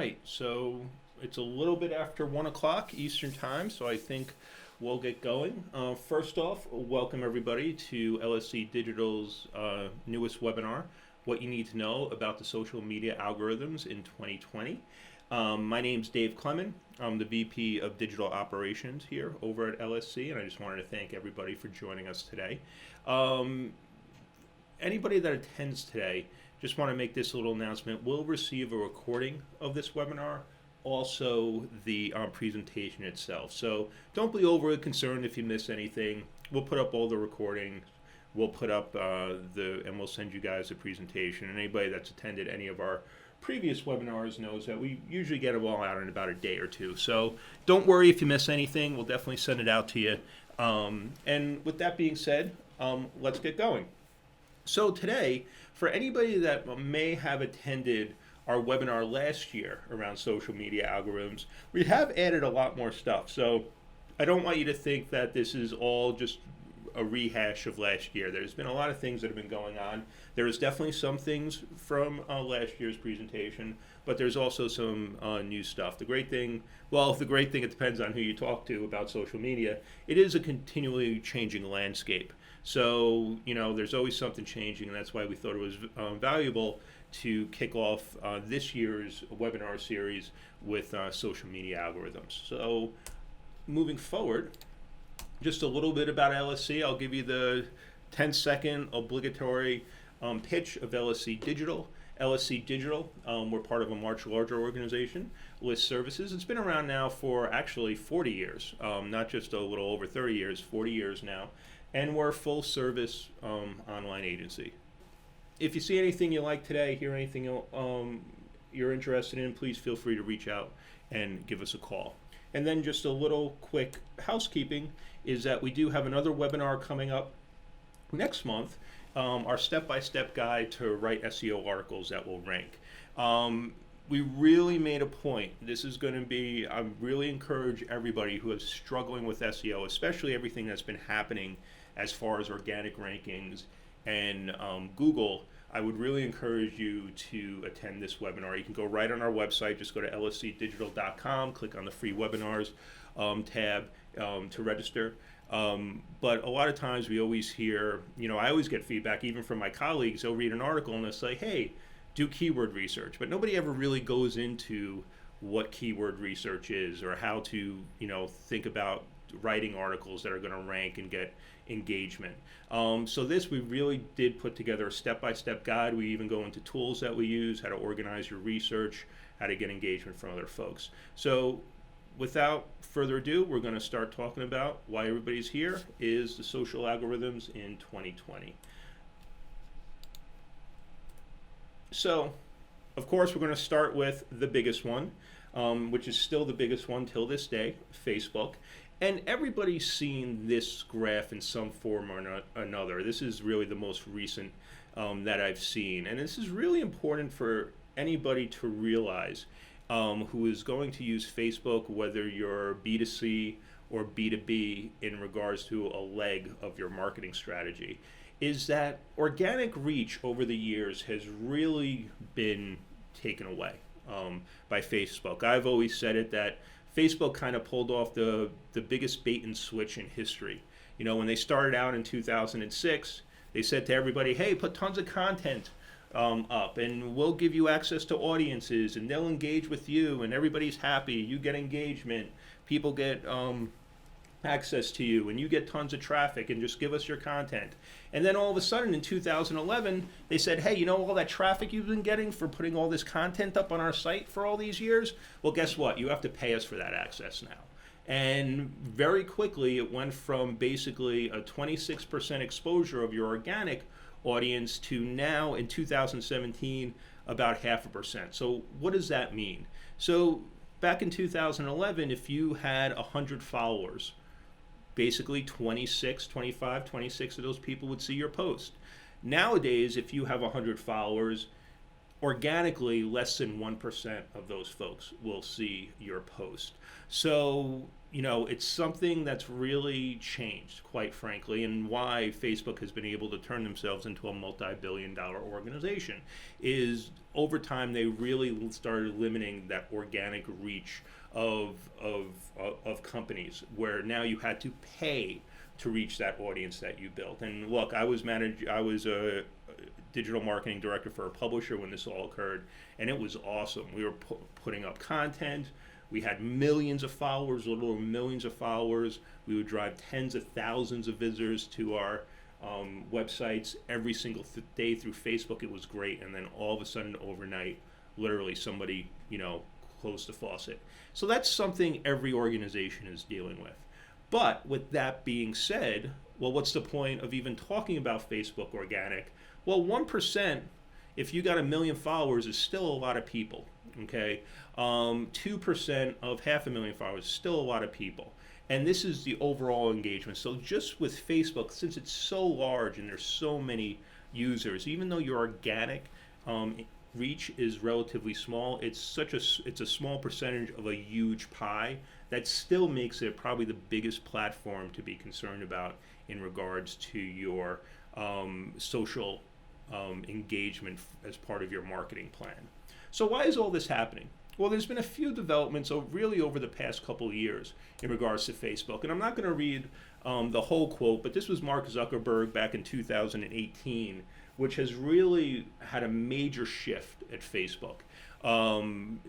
right, so it's a little bit after 1 o'clock Eastern Time, so I think we'll get going. First off, welcome everybody to LSC Digital's newest webinar, What You Need to Know About the Social Media Algorithms in 2020. My name's Dave Clement. I'm the VP of Digital Operations here over at LSC, and I just wanted to thank everybody for joining us today. Anybody that attends today, just want to make this little announcement, will receive a recording of this webinar, also the presentation itself. So don't be overly concerned if you miss anything. We'll put up all the recordings, we'll put up and we'll send you guys a presentation. And anybody that's attended any of our previous webinars knows that we usually get them all out in about a day or two. So don't worry if you miss anything, we'll definitely send it out to you. And with that being said, let's get going. So today, for anybody that may have attended our webinar last year around social media algorithms, we have added a lot more stuff. So I don't want you to think that this is all just a rehash of last year. There's been a lot of things that have been going on. There is definitely some things from last year's presentation, but there's also some new stuff. The great thing, it depends on who you talk to about social media. It is a continually changing landscape. So, there's always something changing, and that's why we thought it was valuable to kick off this year's webinar series with social media algorithms. So, moving forward, just a little bit about LSC. I'll give you the 10-second obligatory pitch of LSC Digital. LSC Digital, we're part of a much larger organization, List Services. It's been around now for actually 40 years, not just a little over 30 years, 40 years now. And we're a full service online agency. If you see anything you like today, hear anything you're interested in, please feel free to reach out and give us a call. And then just a little quick housekeeping is that we do have another webinar coming up next month, our step-by-step guide to write SEO articles that will rank. We really made a point. This is going to be, I really encourage everybody who is struggling with SEO, especially everything that's been happening as far as organic rankings and Google. I would really encourage you to attend this webinar. You can go right on our website, just go to lscdigital.com, click on the free webinars tab to register. But a lot of times we always hear, I always get feedback even from my colleagues. They'll read an article and they'll say, hey, do keyword research. But nobody ever really goes into what keyword research is or how to, think about writing articles that are going to rank and get engagement. So we really did put together a step-by-step guide. We even go into tools that we use, how to organize your research, how to get engagement from other folks. So without further ado, we're going to start talking about why everybody's here is the social algorithms in 2020. So, of course, we're going to start with the biggest one, which is still the biggest one till this day, Facebook. And everybody's seen this graph in some form or another. This is really the most recent that I've seen. And this is really important for anybody to realize who is going to use Facebook, whether you're B2C or B2B in regards to a leg of your marketing strategy, is that organic reach over the years has really been taken away by Facebook. I've always said it that Facebook kind of pulled off the biggest bait and switch in history. When they started out in 2006, they said to everybody, hey, put tons of content up and we'll give you access to audiences and they'll engage with you and everybody's happy. You get engagement, people get access to you and you get tons of traffic and just give us your content. And then all of a sudden in 2011, they said, hey, all that traffic you've been getting for putting all this content up on our site for all these years? Well, guess what? You have to pay us for that access now. And very quickly, it went from basically a 26% exposure of your organic audience to now in 2017, about 0.5%. So what does that mean? So back in 2011, if you had 100 followers, basically 26 of those people would see your post. Nowadays, if you have 100 followers, organically less than 1% of those folks will see your post. So it's something that's really changed, quite frankly, and why Facebook has been able to turn themselves into a multi-billion-dollar organization is over time they really started limiting that organic reach of companies, where now you had to pay to reach that audience that you built. And look, I was a digital marketing director for a publisher when this all occurred, and it was awesome. We were putting up content. We had millions of followers, little millions of followers. We would drive tens of thousands of visitors to our websites every single day through Facebook. It was great. And then all of a sudden, overnight, literally somebody, closed the faucet. So that's something every organization is dealing with. But with that being said, well, what's the point of even talking about Facebook organic? Well, 1%, if you got 1 million followers, is still a lot of people. Okay, 2% of 500,000 followers is still a lot of people, and this is the overall engagement. So just with Facebook, since it's so large and there's so many users, even though your organic reach is relatively small, it's a small percentage of a huge pie that still makes it probably the biggest platform to be concerned about in regards to your social engagement as part of your marketing plan. So why is all this happening? Well, there's been a few developments really over the past couple of years in regards to Facebook. And I'm not going to read the whole quote, but this was Mark Zuckerberg back in 2018, which has really had a major shift at Facebook. I'm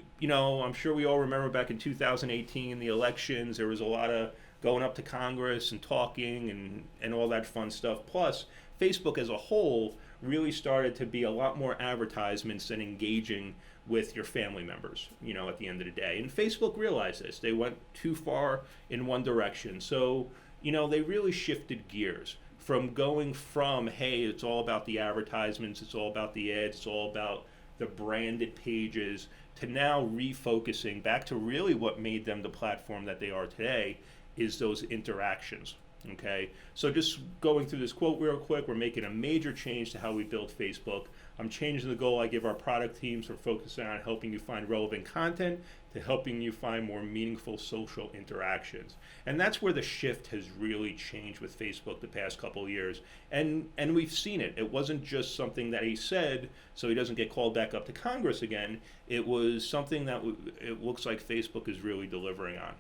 sure we all remember back in 2018, the elections, there was a lot of going up to Congress and talking and all that fun stuff. Plus, Facebook as a whole really started to be a lot more advertisements and engaging with your family members, at the end of the day. And Facebook realized this. They went too far in one direction. So, they really shifted gears from going from, hey, it's all about the advertisements, it's all about the ads, it's all about the branded pages, to now refocusing back to really what made them the platform that they are today, is those interactions. Okay, so just going through this quote real quick, we're making a major change to how we build Facebook. I'm changing the goal I give our product teams from focusing on helping you find relevant content to helping you find more meaningful social interactions. And that's where the shift has really changed with Facebook the past couple of years. And we've seen it. It wasn't just something that he said so he doesn't get called back up to Congress again. It was something that it looks like Facebook is really delivering on.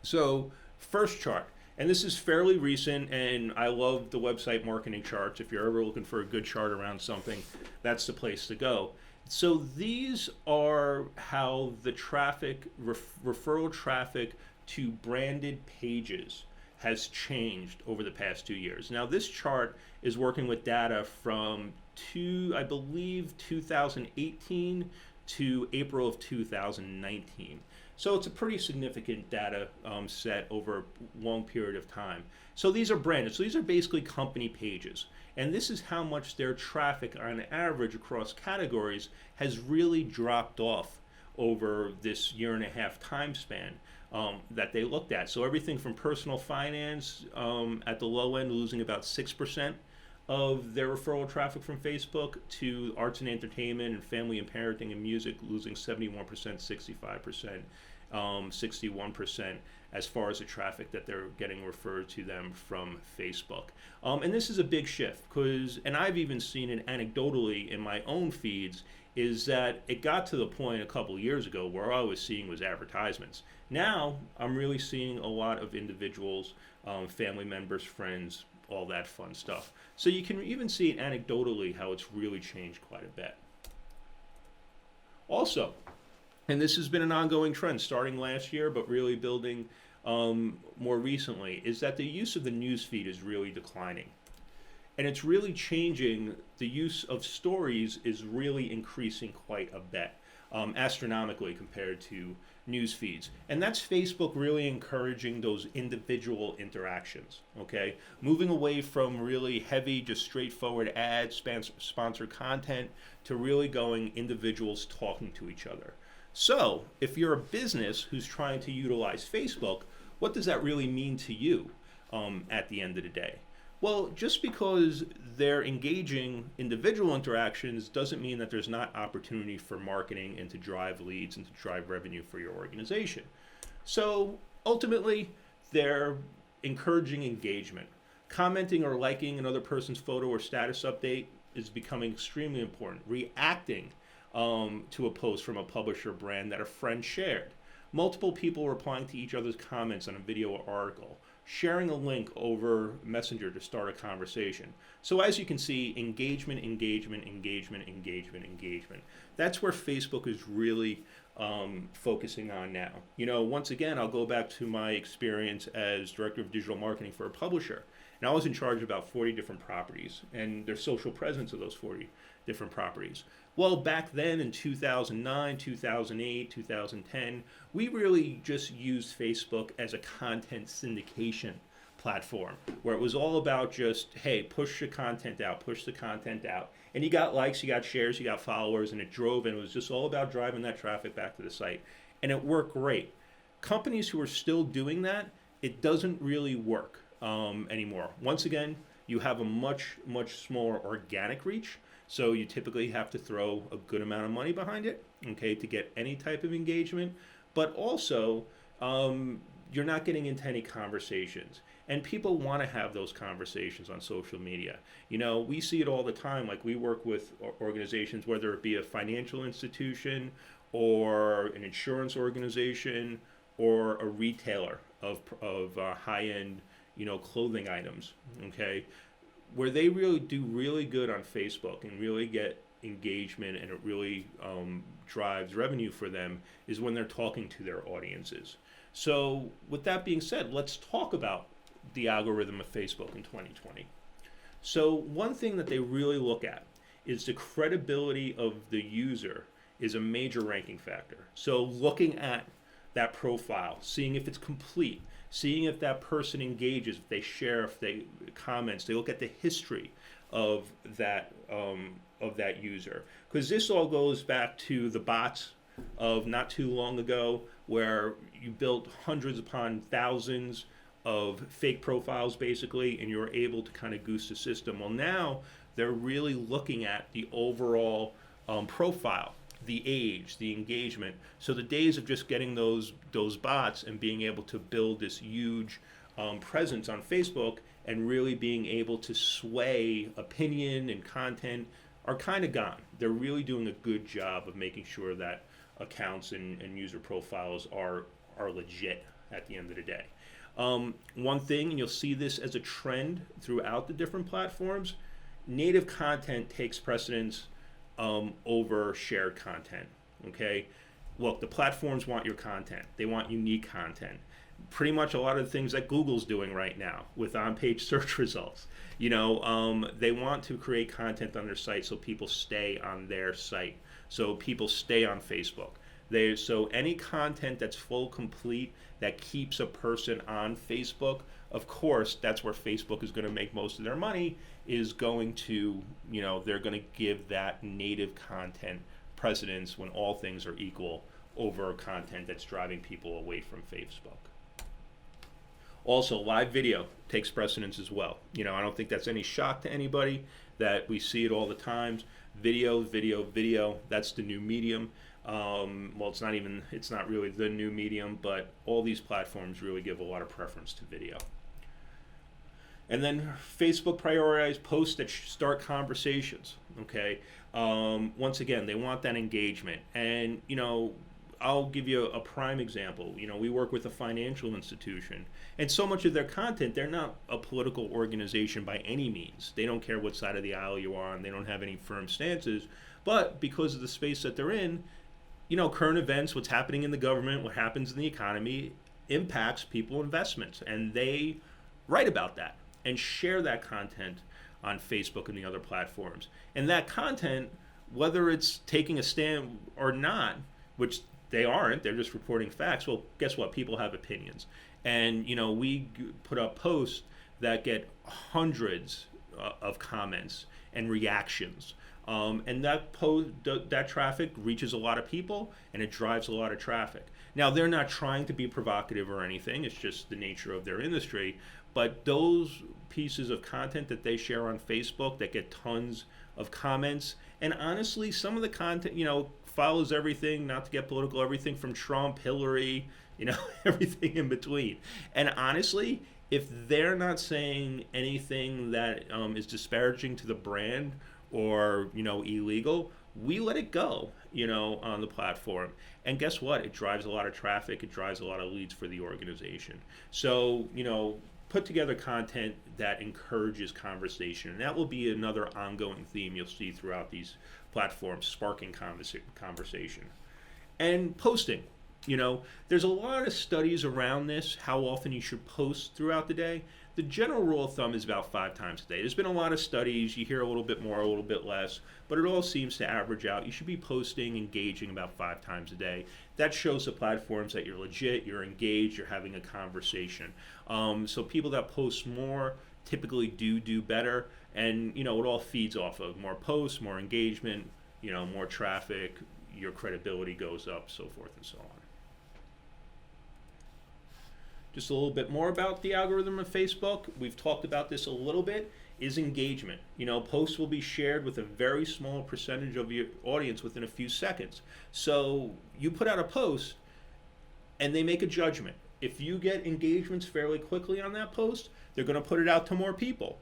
So, first chart. And this is fairly recent, and I love the website marketing charts. If you're ever looking for a good chart around something, that's the place to go. So these are how the traffic, referral traffic to branded pages has changed over the past 2 years. Now this chart is working with data from 2018 to April of 2019. So it's a pretty significant data set over a long period of time. So these are branded. So these are basically company pages. And this is how much their traffic on average across categories has really dropped off over this 1.5-year time span that they looked at. So everything from personal finance at the low end losing about 6% of their referral traffic from Facebook, to arts and entertainment and family and parenting and music losing 71%, 65%, 61% as far as the traffic that they're getting referred to them from Facebook. And this is a big shift and I've even seen it anecdotally in my own feeds, is that it got to the point a couple of years ago where all I was seeing was advertisements. Now I'm really seeing a lot of individuals, family members, friends, all that fun stuff. So you can even see it anecdotally how it's really changed quite a bit. Also, and this has been an ongoing trend starting last year, but really building more recently, is that the use of the newsfeed is really declining. And it's really changing. The use of stories is really increasing quite a bit, astronomically compared to news feeds. And that's Facebook really encouraging those individual interactions, okay? Moving away from really heavy, just straightforward ads, sponsored content, to really going individuals talking to each other. So if you're a business who's trying to utilize Facebook, what does that really mean to you at the end of the day? Well, just because they're engaging individual interactions doesn't mean that there's not opportunity for marketing and to drive leads and to drive revenue for your organization. So Ultimately, they're encouraging engagement. Commenting or liking another person's photo or status update is becoming extremely important. Reacting to a post from a publisher brand that a friend shared. Multiple people replying to each other's comments on a video or article. Sharing a link over Messenger to start a conversation. So as you can see, engagement, engagement, engagement, engagement, engagement. That's where Facebook is really focusing on now. Once again, I'll go back to my experience as director of digital marketing for a publisher. And I was in charge of about 40 different properties and their social presence of those 40 different properties. Well, back then in 2009, 2008, 2010, we really just used Facebook as a content syndication platform where it was all about just, hey, push the content out, push the content out. And you got likes, you got shares, you got followers, and it drove, and it was just all about driving that traffic back to the site. And it worked great. Companies who are still doing that, it doesn't really work anymore. Once again, you have a much, much smaller organic reach. So you typically have to throw a good amount of money behind it, okay, to get any type of engagement. But also, you're not getting into any conversations. And people want to have those conversations on social media. We see it all the time. Like, we work with organizations, whether it be a financial institution or an insurance organization or a retailer of high-end, clothing items, okay, where they really do really good on Facebook and really get engagement, and it really drives revenue for them, is when they're talking to their audiences. So with that being said, let's talk about the algorithm of Facebook in 2020. So one thing that they really look at is the credibility of the user is a major ranking factor. So looking at that profile, seeing if it's complete, seeing if that person engages, if they share, if they comments, they look at the history of that user. Because this all goes back to the bots of not too long ago, where you built hundreds upon thousands of fake profiles basically, and you're able to kind of goose the system. Well, now they're really looking at the overall profile, the age, the engagement. So the days of just getting those bots and being able to build this huge presence on Facebook and really being able to sway opinion and content are kind of gone. They're really doing a good job of making sure that accounts and user profiles are legit at the end of the day. One thing, and you'll see this as a trend throughout the different platforms, native content takes precedence over shared content, okay? Look, the platforms want your content. They want unique content. Pretty much a lot of the things that Google's doing right now with on-page search results. They want to create content on their site so people stay on their site, so people stay on Facebook. So any content that's full, complete, that keeps a person on Facebook, of course, that's where Facebook is going to make most of their money, is going to, they're going to give that native content precedence when all things are equal over content that's driving people away from Facebook. Also, live video takes precedence as well. I don't think that's any shock to anybody that we see it all the time. Video, that's the new medium. Well, it's not really the new medium, but all these platforms really give a lot of preference to video. And then Facebook prioritizes posts that start conversations, okay? Once again, they want that engagement. And, I'll give you a prime example. We work with a financial institution, and so much of their content, they're not a political organization by any means. They don't care what side of the aisle you're on. They don't have any firm stances. But because of the space that they're in, current events, what's happening in the government, what happens in the economy, impacts people investments. And they write about that and share that content on Facebook and the other platforms. And that content, whether it's taking a stand or not, which they aren't, they're just reporting facts, well, guess what? People have opinions. And, we put up posts that get hundreds of comments and reactions. And that traffic reaches a lot of people, and it drives a lot of traffic. Now, they're not trying to be provocative or anything. It's just the nature of their industry. But those pieces of content that they share on Facebook that get tons of comments, and honestly, some of the content, follows everything, not to get political, everything from Trump, Hillary, everything in between. And honestly, if they're not saying anything that is disparaging to the brand or illegal, we let it go, on the platform. And guess what? It drives a lot of traffic. It drives a lot of leads for the organization. So, put together content that encourages conversation. And that will be another ongoing theme you'll see throughout these platforms, sparking conversation. And posting. There's a lot of studies around this, how often you should post throughout the day. The general rule of thumb is about 5 times a day. There's been a lot of studies. You hear a little bit more, a little bit less, but it all seems to average out. You should be posting, engaging about 5 times a day. That shows the platforms that you're legit, you're engaged, you're having a conversation. So people that post more typically do better, and it all feeds off of more posts, more engagement, more traffic, your credibility goes up, so forth and so on. Just a little bit more about the algorithm of Facebook. We've talked about this a little bit, is engagement. Posts will be shared with a very small percentage of your audience within a few seconds. So you put out a post and they make a judgment. If you get engagements fairly quickly on that post, they're going to put it out to more people.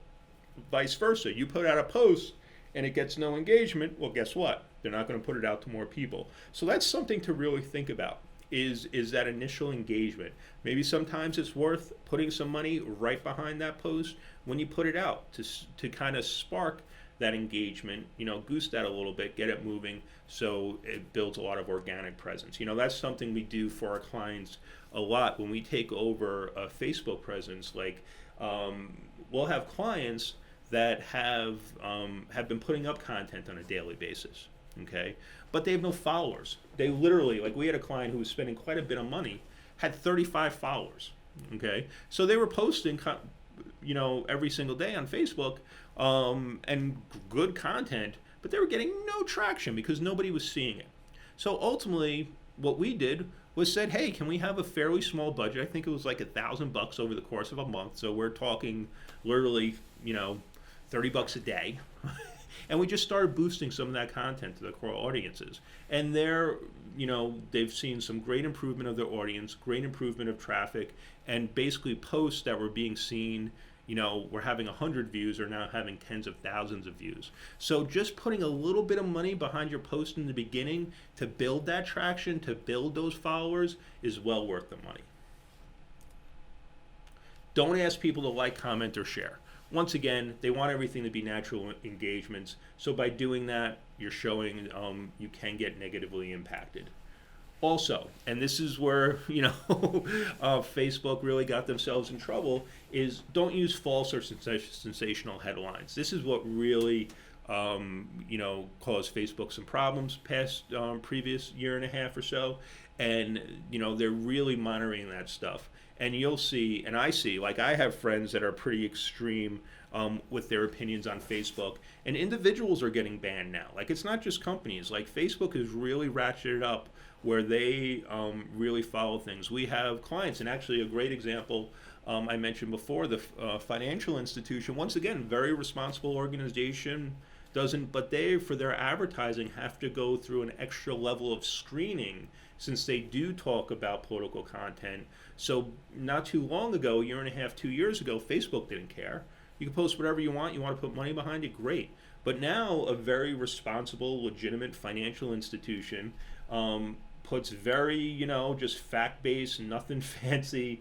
Vice versa. You put out a post and it gets no engagement, well, guess what? They're not going to put it out to more people. So that's something to really think about. Is that initial engagement. Maybe sometimes it's worth putting some money right behind that post when you put it out to kind of spark that engagement, goose that a little bit, get it moving so it builds a lot of organic presence. That's something we do for our clients a lot when we take over a Facebook presence. Like we'll have clients that have been putting up content on a daily basis. Okay, but they have no followers. They literally, like we had a client who was spending quite a bit of money, had 35 followers. Okay, so they were posting, every single day on Facebook, and good content, but they were getting no traction because nobody was seeing it. So ultimately, what we did was said, hey, can we have a fairly small budget? I think it was like $1,000 over the course of a month. So we're talking literally, $30 a day. And we just started boosting some of that content to the core audiences. And they've seen some great improvement of their audience, great improvement of traffic, and basically posts that were being seen, were having 100 views are now having tens of thousands of views. So just putting a little bit of money behind your post in the beginning to build that traction, to build those followers, is well worth the money. Don't ask people to like, comment, or share. Once again, they want everything to be natural engagements. So by doing that, you're showing you can get negatively impacted. Also, and this is where Facebook really got themselves in trouble, is don't use false or sensational headlines. This is what really caused Facebook some problems previous year and a half or so, and they're really monitoring that stuff. And you'll see, and I see, like I have friends that are pretty extreme with their opinions on Facebook, and individuals are getting banned now. Like it's not just companies. Like Facebook has really ratcheted up where they really follow things. We have clients, and actually a great example I mentioned before, the financial institution, once again, very responsible organization, but they, for their advertising, have to go through an extra level of screening since they do talk about political content. So not too long ago, a year and a half, 2 years ago, Facebook didn't care. You can post whatever you want. You want to put money behind it, great. But now a very responsible, legitimate financial institution puts very, just fact-based, nothing fancy,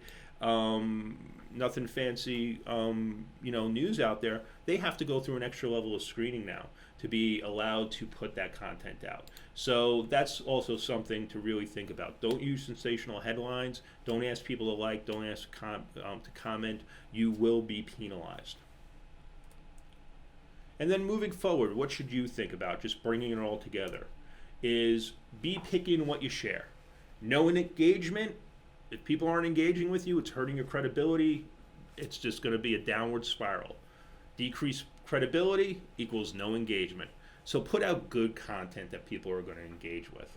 news out there. They have to go through an extra level of screening now to be allowed to put that content out. So that's also something to really think about. Don't use sensational headlines. Don't ask people to like. Don't ask to comment. You will be penalized. And then moving forward, what should you think about? Just bringing it all together is be picky in what you share. No engagement. If people aren't engaging with you, it's hurting your credibility. It's just going to be a downward spiral. Decreased credibility equals no engagement. So put out good content that people are going to engage with.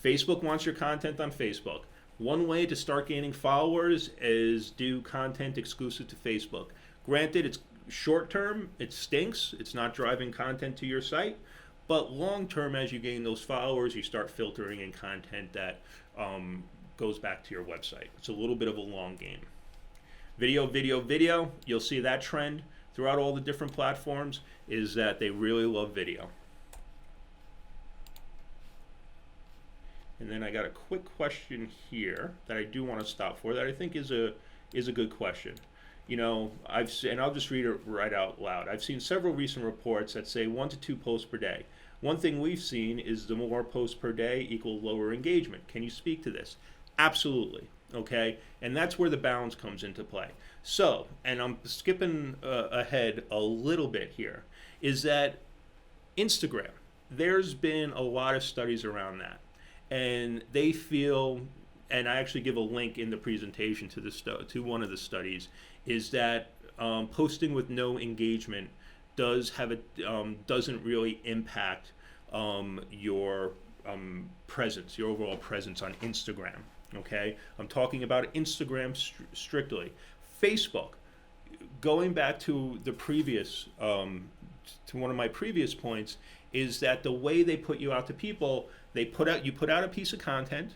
Facebook wants your content on Facebook. One way to start gaining followers is do content exclusive to Facebook. Granted, it's short term, it stinks, it's not driving content to your site, but long term, as you gain those followers, you start filtering in content that goes back to your website. It's a little bit of a long game. Video, video, video. You'll see that trend throughout all the different platforms is that they really love video. And then I got a quick question here that I do want to stop for that I think is a good question. You know, and I'll just read it right out loud. I've seen several recent reports that say 1 to 2 posts per day. One thing we've seen is the more posts per day equal lower engagement. Can you speak to this? Absolutely. Okay, and that's where the balance comes into play. So, and I'm skipping ahead a little bit here, is that Instagram, there's been a lot of studies around that, and they feel, and I actually give a link in the presentation to to one of the studies, is that posting with no engagement doesn't really impact your presence, your overall presence on Instagram. Okay, I'm talking about Instagram strictly. Facebook, going back to the previous, to one of my previous points, is that the way they put you out to people, you put out a piece of content,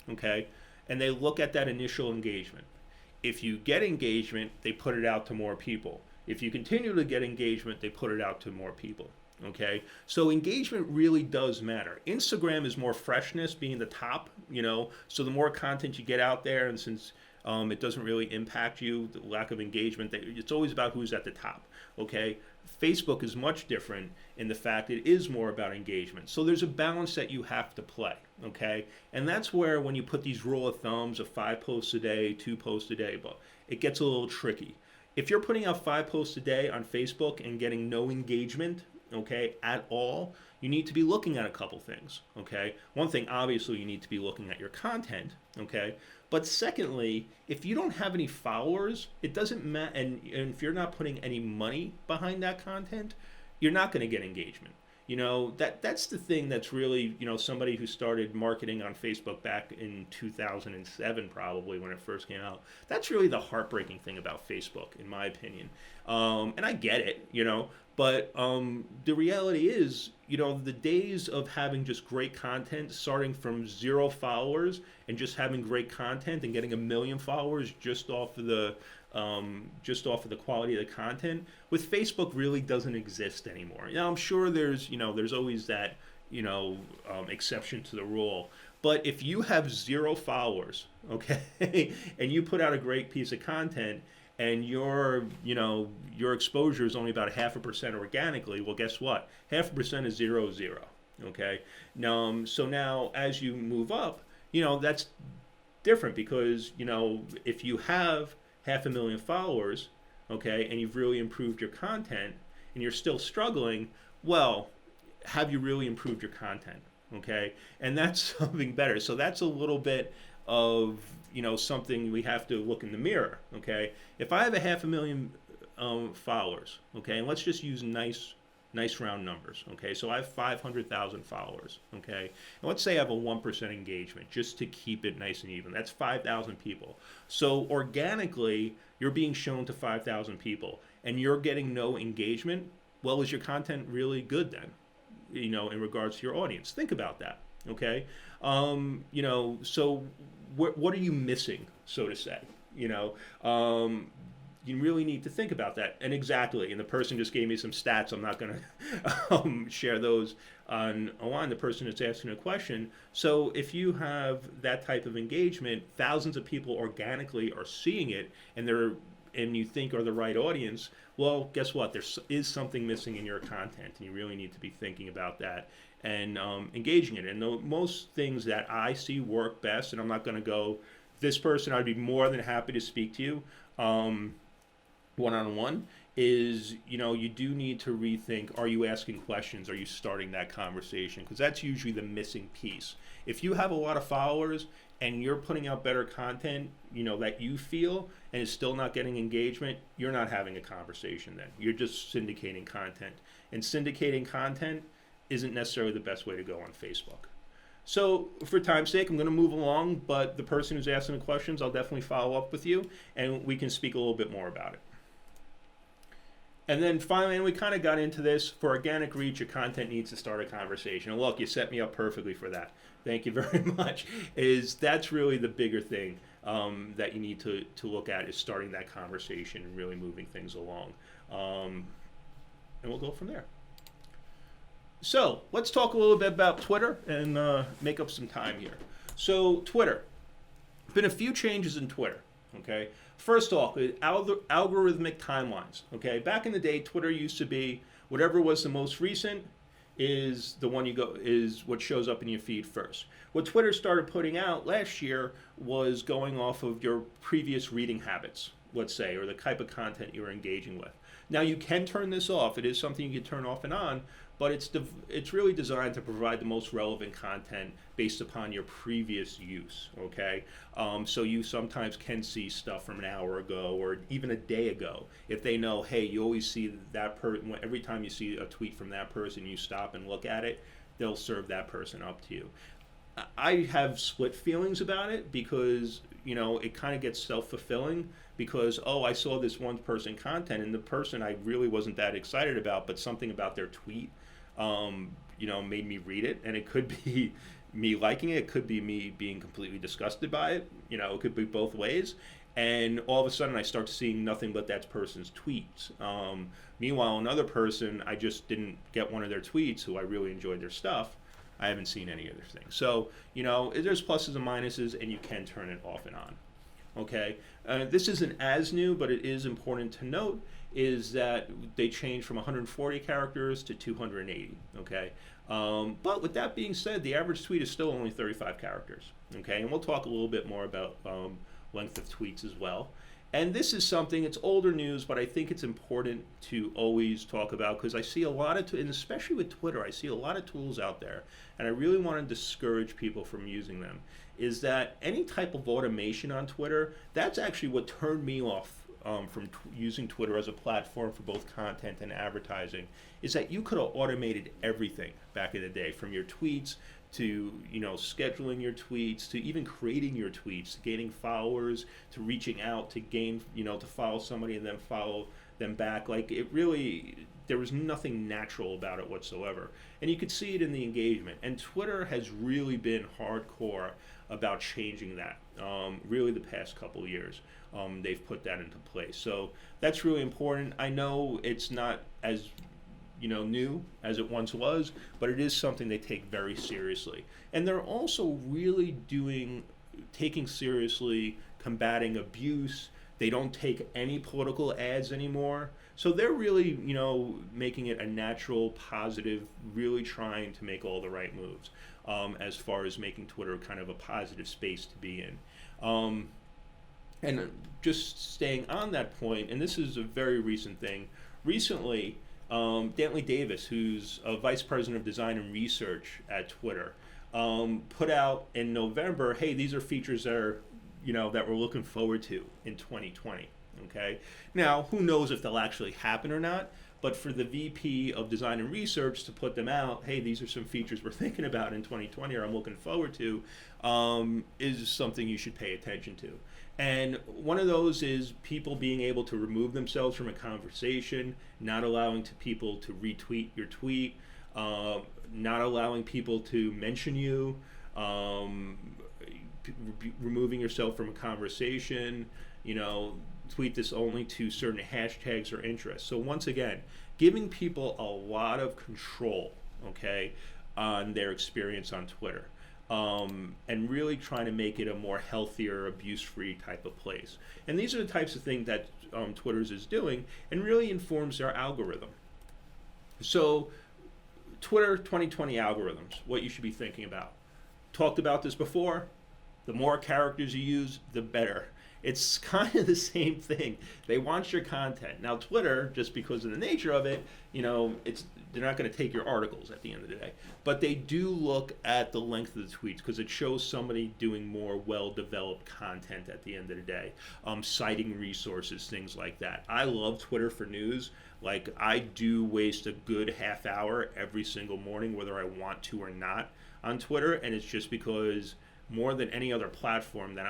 okay, and they look at that initial engagement. If you get engagement, they put it out to more people. If you continue to get engagement, they put it out to more people. Okay, so engagement really does matter. Instagram is more freshness, being the top, you know, so the more content you get out there, and since it doesn't really impact you, the lack of engagement, it's always about who's at the top. Okay, Facebook is much different in the fact it is more about engagement. So there's a balance that you have to play. Okay, and that's where when you put these rule of thumbs of 5 posts a day, 2 posts a day, but it gets a little tricky. If you're putting out 5 posts a day on Facebook and getting no engagement, okay, at all, you need to be looking at a couple things, okay? One thing, obviously, you need to be looking at your content, okay? But secondly, if you don't have any followers, it doesn't matter, and if you're not putting any money behind that content, you're not going to get engagement. You know, that's the thing that's really, you know, somebody who started marketing on Facebook back in 2007, probably when it first came out. That's really the heartbreaking thing about Facebook, in my opinion. And I get it, you know, but the reality is, you know, the days of having just great content, starting from 0 followers and just having great content and getting 1 million followers just off of the quality of the content with Facebook really doesn't exist anymore. Now, I'm sure there's always that, you know, exception to the rule. But if you have 0 followers, okay, and you put out a great piece of content, and your exposure is only about 0.5% organically, well, guess what? 0.5% is 0, 0. Okay. Now, so now as you move up, you know, that's different because, you know, if you have 500,000 followers, okay, and you've really improved your content, and you're still struggling, well, have you really improved your content? Okay, and that's something better. So that's a little bit of, you know, something we have to look in the mirror. Okay, if I have 500,000 followers, okay, and let's just use nice round numbers. Okay, so I have 500,000 followers. Okay, and let's say I have a 1% engagement, just to keep it nice and even. That's 5,000 people. So organically, you're being shown to 5,000 people, and you're getting no engagement. Well, is your content really good then? You know, in regards to your audience, think about that. Okay, you know, so what are you missing, so to say? You know, you really need to think about that. And exactly, and the person just gave me some stats. I'm not going to share those online. The person that's asking a question. So if you have that type of engagement, thousands of people organically are seeing it, and you think are the right audience, well, guess what? There is something missing in your content, and you really need to be thinking about that and engaging it. And the most things that I see work best, and I'm not going to go, this person, I'd be more than happy to speak to you one-on-one, is, you know, you do need to rethink, are you asking questions? Are you starting that conversation? Because that's usually the missing piece. If you have a lot of followers and you're putting out better content, you know, that you feel, and it's still not getting engagement, you're not having a conversation then. You're just syndicating content. And syndicating content isn't necessarily the best way to go on Facebook. So for time's sake, I'm going to move along, but the person who's asking the questions, I'll definitely follow up with you, and we can speak a little bit more about it. And then finally, and we kind of got into this, for organic reach, your content needs to start a conversation. And look, you set me up perfectly for that. Thank you very much. That's really the bigger thing that you need to look at, is starting that conversation and really moving things along. And we'll go from there. So let's talk a little bit about Twitter and make up some time here. So Twitter, been a few changes in Twitter. Okay. First off, algorithmic timelines. Okay. Back in the day, Twitter used to be whatever was the most recent is the one is what shows up in your feed first. What Twitter started putting out last year was going off of your previous reading habits, let's say, or the type of content you're engaging with. Now you can turn this off. It is something you can turn off and on, but it's really designed to provide the most relevant content based upon your previous use, okay? So you sometimes can see stuff from an hour ago or even a day ago. If they know, hey, you always see that person, every time you see a tweet from that person, you stop and look at it, they'll serve that person up to you. I have split feelings about it because, it kind of gets self-fulfilling because, I saw this one person content and the person I really wasn't that excited about, but something about their tweet made me read it, and it could be me liking it, it could be me being completely disgusted by it, it could be both ways, and all of a sudden I start seeing nothing but that person's tweets. Meanwhile, another person, I just didn't get one of their tweets who I really enjoyed their stuff, I haven't seen any of their things. So, there's pluses and minuses, and you can turn it off and on. Okay, this isn't as new, but it is important to note is that they changed from 140 characters to 280, okay? But with that being said, the average tweet is still only 35 characters, okay? And we'll talk a little bit more about length of tweets as well. And this is something, it's older news, but I think it's important to always talk about because I see a lot of, and especially with Twitter, I see a lot of tools out there, and I really want to discourage people from using them, is that any type of automation on Twitter, that's actually what turned me off from using Twitter as a platform for both content and advertising, is that you could have automated everything back in the day, from your tweets to scheduling your tweets, to even creating your tweets, to gaining followers, to reaching out to gain, to follow somebody and then follow them back. Like, it really, there was nothing natural about it whatsoever. And you could see it in the engagement. And Twitter has really been hardcore about changing that, really the past couple of years. They've put that into place. So that's really important. I know it's not as new as it once was, but it is something they take very seriously. And they're also really taking seriously combating abuse. They don't take any political ads anymore. So they're really, making it a natural, positive, really trying to make all the right moves as far as making Twitter kind of a positive space to be in. And just staying on that point, and this is a very recent thing, recently, Dantley Davis, who's a vice president of design and research at Twitter, put out in November, hey, these are features that are, that we're looking forward to in 2020. Okay. Now, who knows if they'll actually happen or not? But for the VP of design and research to put them out, hey, these are some features we're thinking about in 2020, or I'm looking forward to, is something you should pay attention to. And one of those is people being able to remove themselves from a conversation, not allowing people to retweet your tweet, not allowing people to mention you, removing yourself from a conversation, tweet this only to certain hashtags or interests. So once again, giving people a lot of control, okay, on their experience on Twitter. And really trying to make it a more healthier, abuse-free type of place. And these are the types of things that Twitter's is doing, and really informs their algorithm. So Twitter 2020 algorithms, what you should be thinking about. Talked about this before. The more characters you use, the better. It's kind of the same thing. They want your content. Now Twitter, just because of the nature of it, they're not going to take your articles at the end of the day. But they do look at the length of the tweets because it shows somebody doing more well-developed content at the end of the day. Citing resources, things like that. I love Twitter for news. Like, I do waste a good half hour every single morning, whether I want to or not, on Twitter. And it's just because more than any other platform that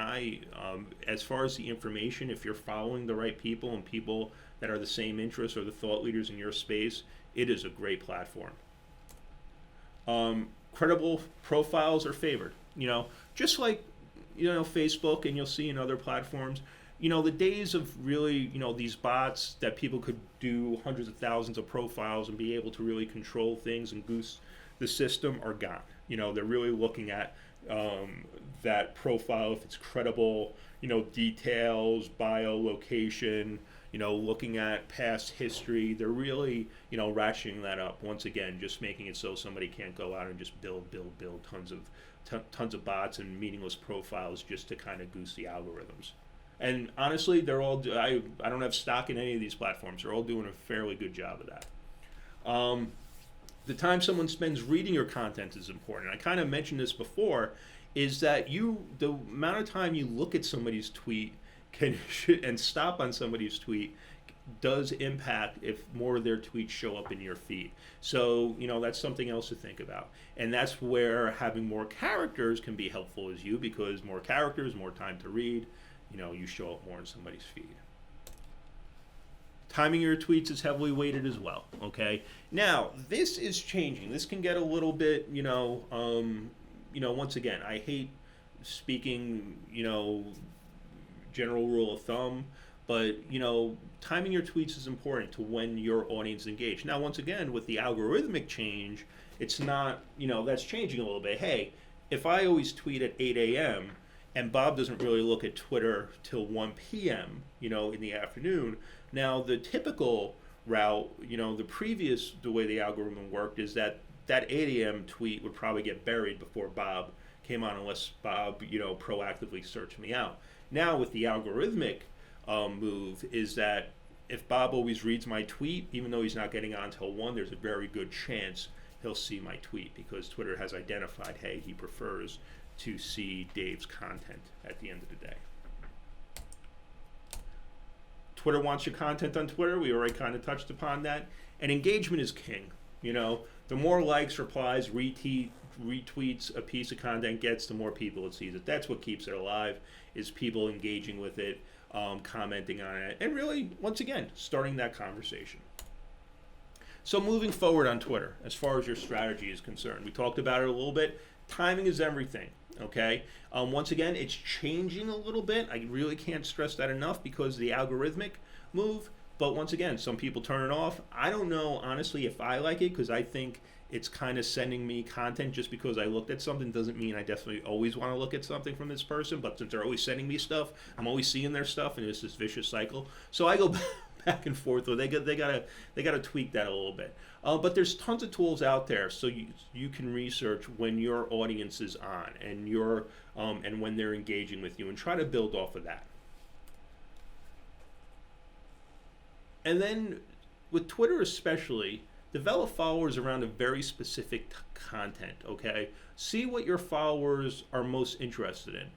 as far as the information, if you're following the right people and people that are the same interests or the thought leaders in your space, it is a great platform. Credible profiles are favored, just like, Facebook, and you'll see in other platforms, the days of really, these bots that people could do hundreds of thousands of profiles and be able to really control things and goose the system are gone. They're really looking at that profile, if it's credible, details, bio, location, looking at past history. They're really, ratcheting that up once again, just making it so somebody can't go out and just build tons of bots and meaningless profiles just to kind of goose the algorithms. And honestly, they're all. I don't have stock in any of these platforms. They're all doing a fairly good job of that. The time someone spends reading your content is important. I kind of mentioned this before, is that the amount of time you look at somebody's tweet and stop on somebody's tweet does impact if more of their tweets show up in your feed. So, that's something else to think about. And that's where having more characters can be helpful as you, because more characters, more time to read, you show up more in somebody's feed. Timing your tweets is heavily weighted as well, okay? Now, this is changing. This can get a little bit, once again, I hate speaking, general rule of thumb, but, timing your tweets is important to when your audience is engaged. Now, once again, with the algorithmic change, it's not, that's changing a little bit. Hey, if I always tweet at 8 a.m., and Bob doesn't really look at Twitter till 1 p.m., in the afternoon. Now, the typical route, the way the algorithm worked is that 8 a.m. tweet would probably get buried before Bob came on, unless Bob, proactively searched me out. Now, with the algorithmic move, is that if Bob always reads my tweet, even though he's not getting on till 1, there's a very good chance he'll see my tweet, because Twitter has identified, hey, he prefers to see Dave's content at the end of the day. Twitter wants your content on Twitter. We already kind of touched upon that. And engagement is king. The more likes, replies, retweets a piece of content gets, the more people it sees it. That's what keeps it alive, is people engaging with it, commenting on it, and really, once again, starting that conversation. So moving forward on Twitter, as far as your strategy is concerned, we talked about it a little bit. Timing is everything, okay? Once again, it's changing a little bit. I really can't stress that enough because of the algorithmic move. But once again, some people turn it off. I don't know, honestly, if I like it, because I think it's kind of sending me content. Just because I looked at something doesn't mean I definitely always want to look at something from this person. But since they're always sending me stuff, I'm always seeing their stuff, and it's this vicious cycle. So I go back and forth. Or they gotta tweak that a little bit. But there's tons of tools out there, so you can research when your audience is on and and when they're engaging with you, and try to build off of that. And then with Twitter especially, develop followers around a very specific content, okay? See what your followers are most interested in.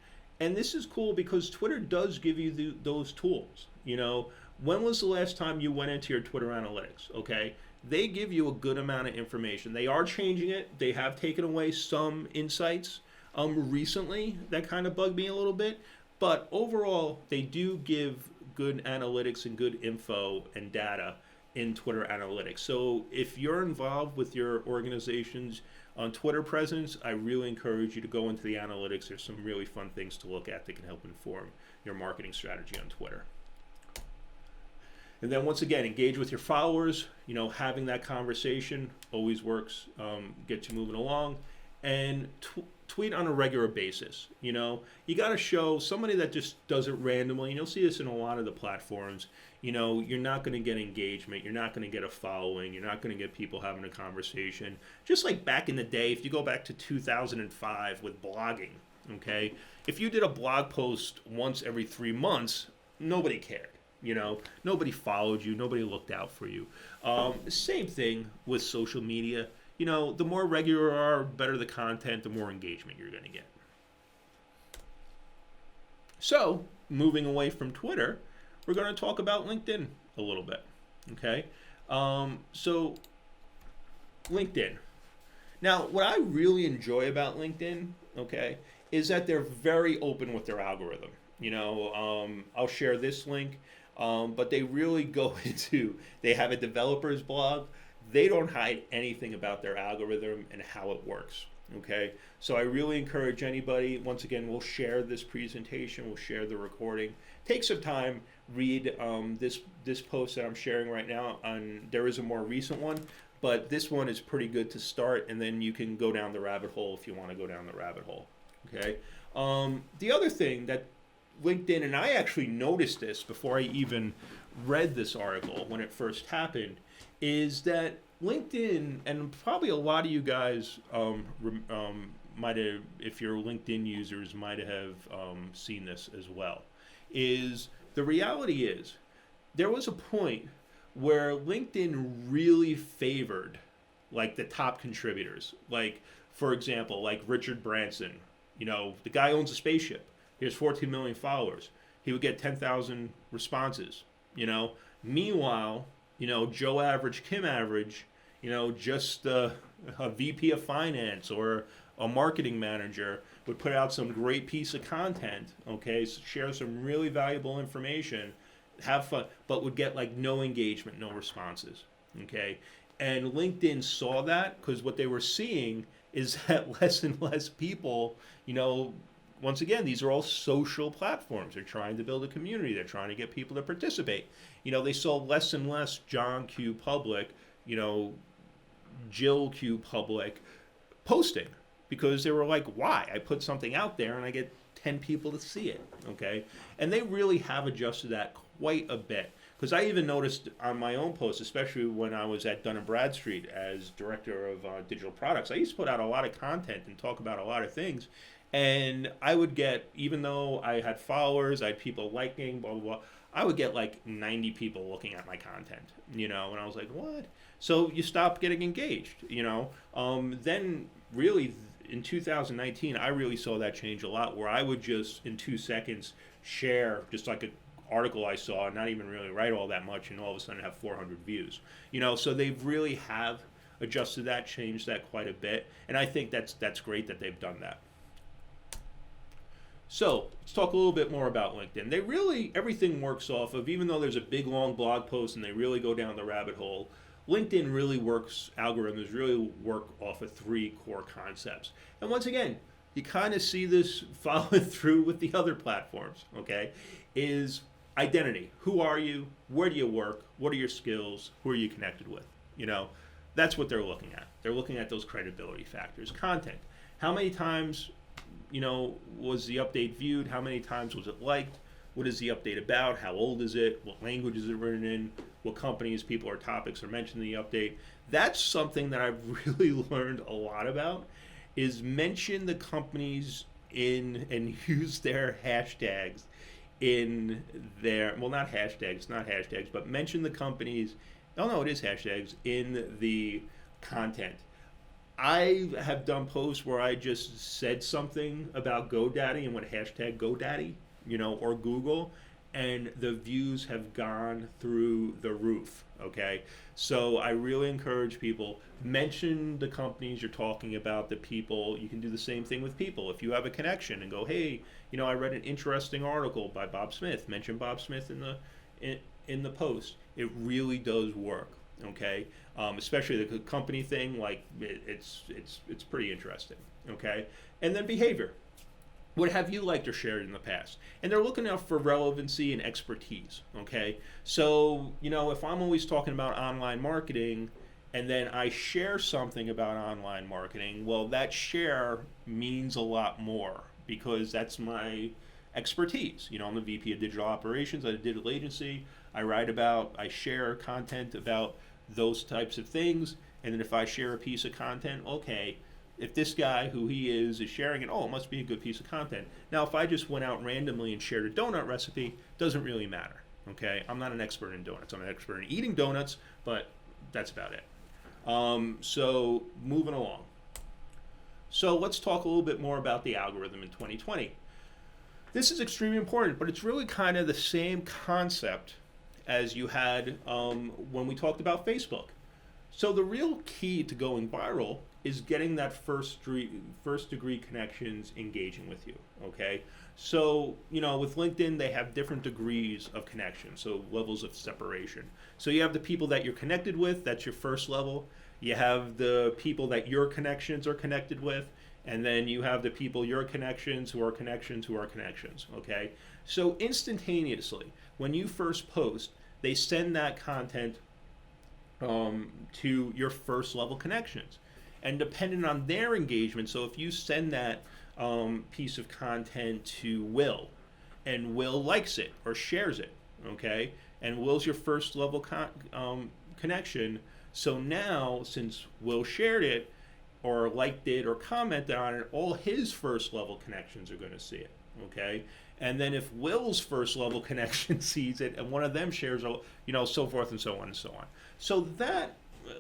And this is cool because Twitter does give you those tools. When was the last time you went into your Twitter analytics, okay? They give you a good amount of information. They are changing it. They have taken away some insights recently that kind of bugged me a little bit. But overall, they do give good analytics and good info and data in Twitter analytics. So if you're involved with your organization's on Twitter presence, I really encourage you to go into the analytics. There's some really fun things to look at that can help inform your marketing strategy on Twitter. And then once again, engage with your followers. Having that conversation always works, gets you moving along. And tweet on a regular basis. You got to show somebody that just does it randomly. And you'll see this in a lot of the platforms. You're not going to get engagement. You're not going to get a following. You're not going to get people having a conversation. Just like back in the day, if you go back to 2005 with blogging, okay? If you did a blog post once every 3 months, nobody cared. Nobody followed you. Nobody looked out for you. Same thing with social media. The more regular you are, better the content, the more engagement you're going to get. So, moving away from Twitter, we're going to talk about LinkedIn a little bit. Okay? So, LinkedIn. Now, what I really enjoy about LinkedIn, okay, is that they're very open with their algorithm. I'll share this link, but they really go into, they have a developer's blog. They don't hide anything about their algorithm and how it works. Okay, so I really encourage anybody, once again, we'll share this presentation, we'll share the recording. Take some time, read this post that I'm sharing right now. There is a more recent one, but this one is pretty good to start, and then you can go down the rabbit hole if you want to go down the rabbit hole. Okay, the other thing that LinkedIn, and I actually noticed this before I even read this article when it first happened, is that LinkedIn, and probably a lot of you guys might have, if you're LinkedIn users, might have seen this as well, is the reality is there was a point where LinkedIn really favored like the top contributors. Like, for example, like Richard Branson, the guy owns a spaceship. He has 14 million followers. He would get 10,000 responses, Meanwhile, Joe Average, Kim Average, just a VP of finance or a marketing manager would put out some great piece of content, okay, share some really valuable information, have fun, but would get like no engagement, no responses, okay? And LinkedIn saw that because what they were seeing is that less and less people, once again, these are all social platforms. They're trying to build a community. They're trying to get people to participate. They saw less and less John Q. Public, Jill Q. Public posting because they were like, why? I put something out there and I get 10 people to see it, okay? And they really have adjusted that quite a bit. Because I even noticed on my own posts, especially when I was at Dun & Bradstreet as director of digital products, I used to put out a lot of content and talk about a lot of things. And I would get, even though I had followers, I had people liking, blah, blah, blah, I would get like 90 people looking at my content, and I was like, what? So you stop getting engaged, Then really in 2019, I really saw that change a lot where I would just in 2 seconds share just like an article I saw, not even really write all that much, and all of a sudden have 400 views, So they really have adjusted that, changed that quite a bit. And I think that's great that they've done that. So let's talk a little bit more about LinkedIn. They really, everything works off of, even though there's a big long blog post and they really go down the rabbit hole, LinkedIn really works, algorithms really work off of 3 core concepts. And once again, you kind of see this following through with the other platforms, okay, is identity. Who are you? Where do you work? What are your skills? Who are you connected with? That's what they're looking at. They're looking at those credibility factors. Content. How many times was the update viewed? How many times was it liked? What is the update about? How old is it? What language is it written in? What companies, people, or topics are mentioned in the update? That's something that I've really learned a lot about, is mention the companies in and use their hashtags in their, well, not hashtags, but mention the companies, oh no, it is hashtags, in the content. I have done posts where I just said something about GoDaddy and went hashtag GoDaddy, or Google, and the views have gone through the roof, okay? So I really encourage people, mention the companies you're talking about, the people. You can do the same thing with people. If you have a connection and go, hey, I read an interesting article by Bob Smith, mention Bob Smith in the post. It really does work. Okay, especially the company thing, like it's pretty interesting. Okay, and then behavior. What have you liked or shared in the past? And they're looking out for relevancy and expertise. Okay, so if I'm always talking about online marketing, and then I share something about online marketing, well, that share means a lot more because that's my expertise. I'm the VP of Digital Operations at a digital agency. I share content about those types of things, and then if I share a piece of content, okay, if this guy, who he is sharing it, oh, it must be a good piece of content. Now, if I just went out randomly and shared a donut recipe, doesn't really matter, okay? I'm not an expert in donuts. I'm an expert in eating donuts, but that's about it. So moving along. So let's talk a little bit more about the algorithm in 2020. This is extremely important, but it's really kind of the same concept as you had when we talked about Facebook. So the real key to going viral is getting that first degree connections engaging with you. Okay, so with LinkedIn they have different degrees of connection, so levels of separation. So you have the people that you're connected with, that's your first level. You have the people that your connections are connected with, and then you have the people your connections who are connections who are connections. Okay, so instantaneously when you first post, they send that content to your first level connections. And depending on their engagement, so if you send that piece of content to Will, and Will likes it or shares it, okay, and Will's your first level connection, so now since Will shared it or liked it or commented on it, all his first level connections are going to see it, okay? And then if Will's first level connection sees it and one of them shares, so forth and so on and so on. So that,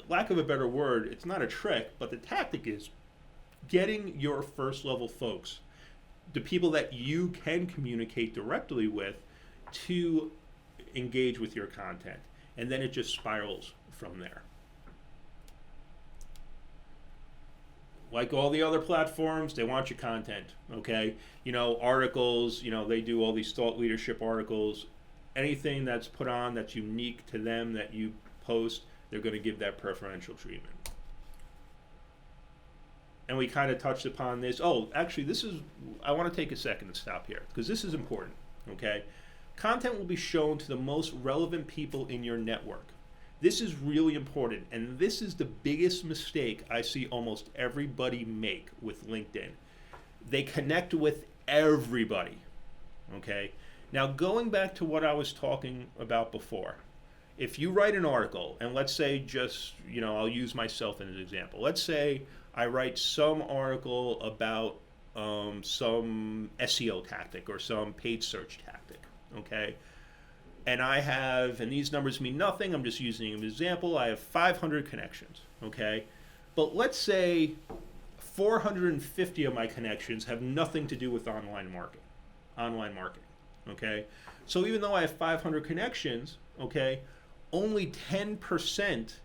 lack of a better word, it's not a trick, but the tactic is getting your first level folks, the people that you can communicate directly with, to engage with your content. And then it just spirals from there. Like all the other platforms, they want your content, okay? Articles, they do all these thought leadership articles. Anything that's put on that's unique to them that you post, they're going to give that preferential treatment. And we kind of touched upon this. Oh, actually, I want to take a second to stop here because this is important, okay? Content will be shown to the most relevant people in your network. This is really important, and this is the biggest mistake I see almost everybody make with LinkedIn. They connect with everybody, okay? Now, going back to what I was talking about before, if you write an article, and let's say just, I'll use myself as an example. Let's say I write some article about some SEO tactic or some paid search tactic, okay? And and these numbers mean nothing, I'm just using an example, I have 500 connections, okay? But let's say 450 of my connections have nothing to do with online marketing, okay? So even though I have 500 connections, okay, only 10%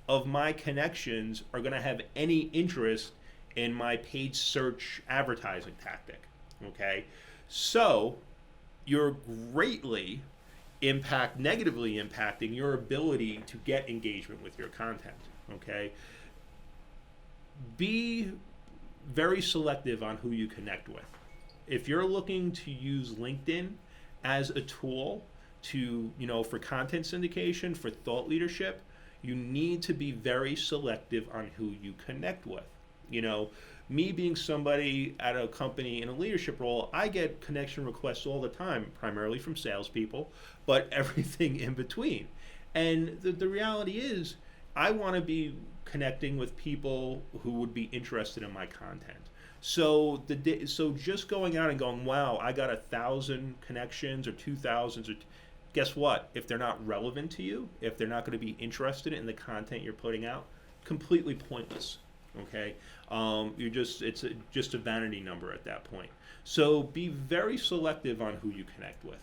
of my connections are gonna have any interest in my paid search advertising tactic, okay? So you're greatly negatively impacting your ability to get engagement with your content, okay? Be very selective on who you connect with. If you're looking to use LinkedIn as a tool to, for content syndication, for thought leadership, you need to be very selective on who you connect with. Me being somebody at a company in a leadership role, I get connection requests all the time, primarily from salespeople, but everything in between. And the reality is, I want to be connecting with people who would be interested in my content. So just going out and going, wow, I got 1,000 connections or 2,000, guess what? If they're not relevant to you, if they're not going to be interested in the content you're putting out, completely pointless. Okay, it's just a vanity number at that point. So be very selective on who you connect with.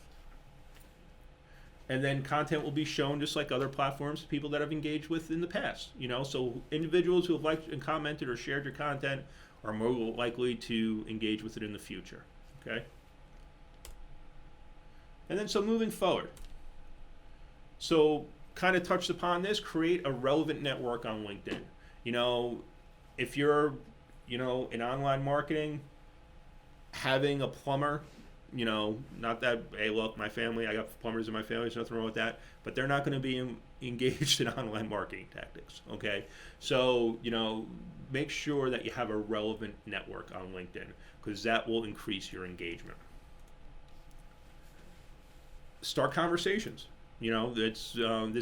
And then content will be shown just like other platforms to people that have engaged with in the past. So individuals who have liked and commented or shared your content are more likely to engage with it in the future. Okay. And then so moving forward. So kind of touched upon this, create a relevant network on LinkedIn. If you're, in online marketing, having a plumber, not that, hey, look, my family, I got plumbers in my family, there's nothing wrong with that, but they're not going to be engaged in online marketing tactics, okay? So, make sure that you have a relevant network on LinkedIn because that will increase your engagement. Start conversations. This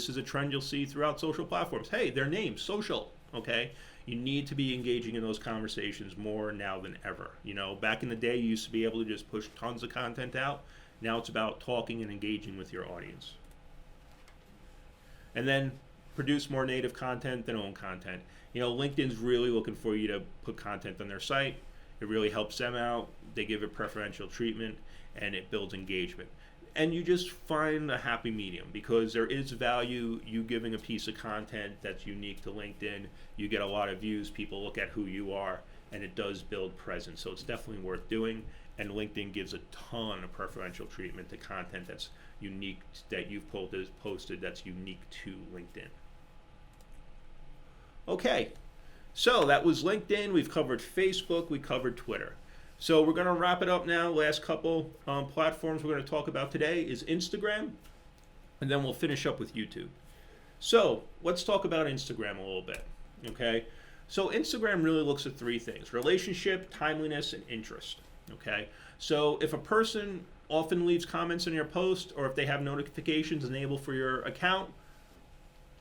is a trend you'll see throughout social platforms. Hey, their name's social, okay? You need to be engaging in those conversations more now than ever. Back in the day, you used to be able to just push tons of content out. Now it's about talking and engaging with your audience. And then produce more native content than own content. LinkedIn's really looking for you to put content on their site. It really helps them out. They give it preferential treatment, and it builds engagement. and you just find a happy medium, because there is value you giving a piece of content that's unique to LinkedIn. You get a lot of views, people look at who you are, and it does build presence. So it's definitely worth doing. And LinkedIn gives a ton of preferential treatment to content that's unique, that you've posted that's unique to LinkedIn. Okay, so that was LinkedIn. We've covered Facebook, we covered Twitter. So we're going to wrap it up now. Last couple platforms we're going to talk about today is Instagram, and then we'll finish up with YouTube. So let's talk about Instagram a little bit, okay? So Instagram really looks at three things: relationship, timeliness, and interest, okay? So if a person often leaves comments on your post, or if they have notifications enabled for your account,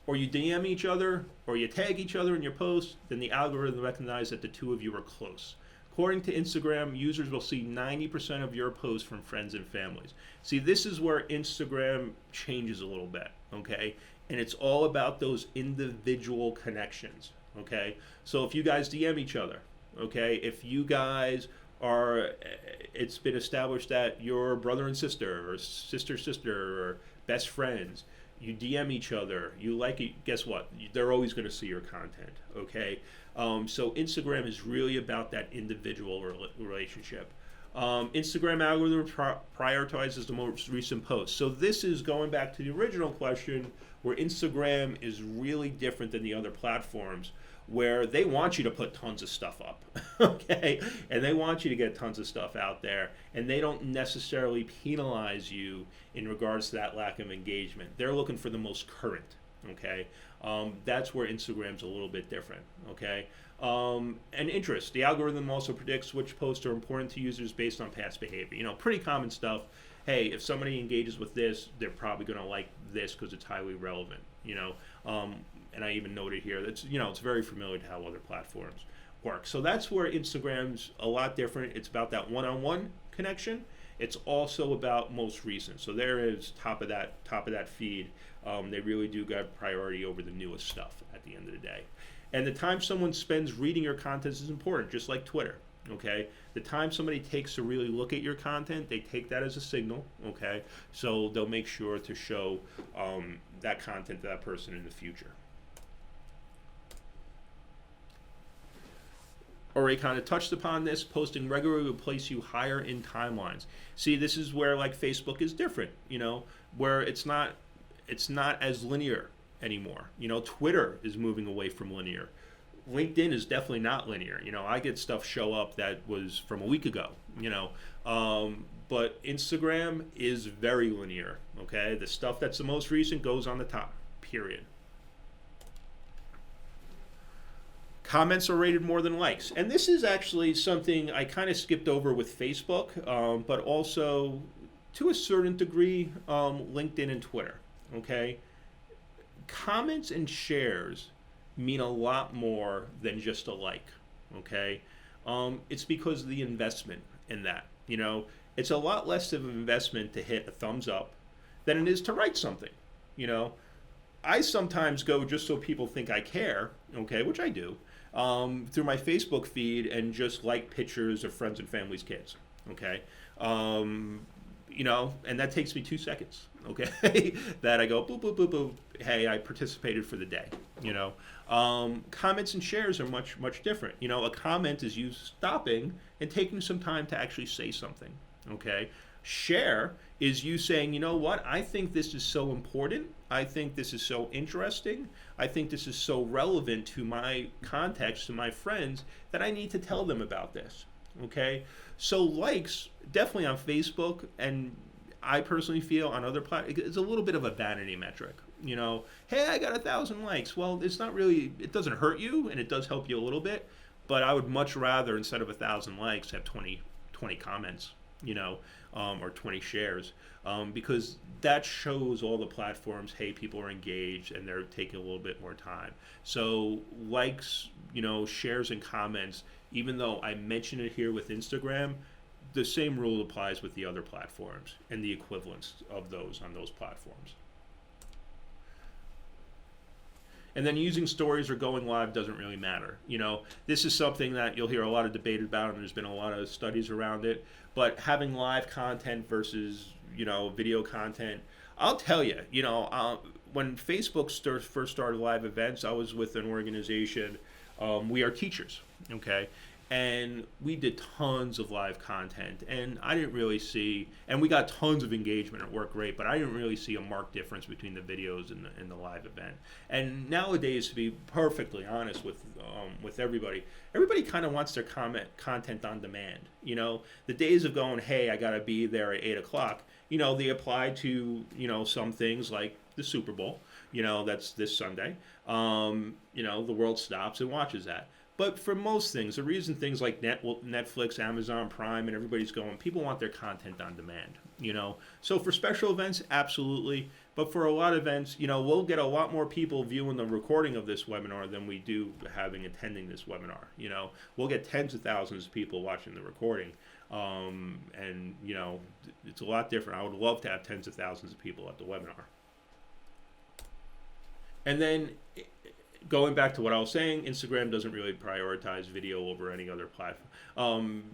or you DM each other, or you tag each other in your post, then the algorithm recognizes that the two of you are close. According to Instagram, users will see 90% of your posts from friends and families. See, this is where Instagram changes a little bit, okay? And it's all about those individual connections, okay? So if you guys DM each other, okay? If you guys are, it's been established that you're brother and sister, or sister, or best friends, you DM each other, you like it, guess what? They're always going to see your content, okay? So Instagram is really about that individual relationship. Instagram algorithm prioritizes the most recent posts. So this is going back to the original question, where Instagram is really different than the other platforms, where they want you to put tons of stuff up, okay? And they want you to get tons of stuff out there, and they don't necessarily penalize you in regards to that lack of engagement. They're looking for the most current, okay? That's where Instagram's a little bit different, okay? And interest. The algorithm also predicts which posts are important to users based on past behavior. You know, pretty common stuff. Hey, if somebody engages with this, they're probably going to like this because it's highly relevant, you know? And I even noted here that's, you know, it's very familiar to how other platforms work. So that's where Instagram's a lot different. It's about that one-on-one connection. It's also about most recent. So there is top of that feed. They really do get priority over the newest stuff at the end of the day. And the time someone spends reading your content is important, just like Twitter. Okay, the time somebody takes to really look at your content, they take that as a signal. Okay, so they'll make sure to show that content to that person in the future. Already kind of touched upon this. Posting regularly will place you higher in timelines. See, this is where like Facebook is different, you know, where it's not as linear anymore. You know, Twitter is moving away from linear. LinkedIn is definitely not linear. You know, I get stuff show up that was from a week ago, you know, but Instagram is very linear, okay? The stuff that's the most recent goes on the top, period. Comments are rated more than likes. And this is actually something I kind of skipped over with Facebook, but also to a certain degree, LinkedIn and Twitter, okay? Comments and shares mean a lot more than just a like, okay? It's because of the investment in that, you know? It's a lot less of an investment to hit a thumbs up than it is to write something, you know? I sometimes go just so people think I care, okay, which I do, through my Facebook feed and just like pictures of friends and family's kids, okay? You know, and that takes me 2 seconds, okay? That I go, boop, boop, boop, boop, hey, I participated for the day, you know? Comments and shares are much, much different. You know, a comment is you stopping and taking some time to actually say something, okay? Share is you saying, you know what, I think this is so important, I think this is so interesting, I think this is so relevant to my context, to my friends, that I need to tell them about this, okay? So likes, definitely on Facebook, and I personally feel on other platforms, it's a little bit of a vanity metric. You know, hey, I got 1,000 likes. Well, it's not really, it doesn't hurt you, and it does help you a little bit, but I would much rather, instead of 1,000 likes, have 20 comments, you know, or 20 shares, because that shows all the platforms, hey, people are engaged and they're taking a little bit more time. So likes, you know, shares and comments, even though I mention it here with Instagram, the same rule applies with the other platforms and the equivalents of those on those platforms. And then using stories or going live doesn't really matter. You know, this is something that you'll hear a lot of debate about, and there's been a lot of studies around it. But having live content versus, video content. I'll tell you, when Facebook first started live events, I was with an organization. We are teachers, okay? And we did tons of live content, and I didn't really see, and we got tons of engagement. It worked great, but I didn't really see a marked difference between the videos and the live event. And nowadays, to be perfectly honest with everybody kind of wants their content on demand. The days of going, hey, I got to be there at 8 o'clock. They apply to some things like the Super Bowl. That's this Sunday. The world stops and watches that. But for most things, the reason things like Netflix, Amazon Prime, and everybody's going, people want their content on demand, So for special events, absolutely. But for a lot of events, we'll get a lot more people viewing the recording of this webinar than we do attending this webinar. We'll get tens of thousands of people watching the recording. And it's a lot different. I would love to have tens of thousands of people at the webinar. And then going back to what I was saying, Instagram doesn't really prioritize video over any other platform.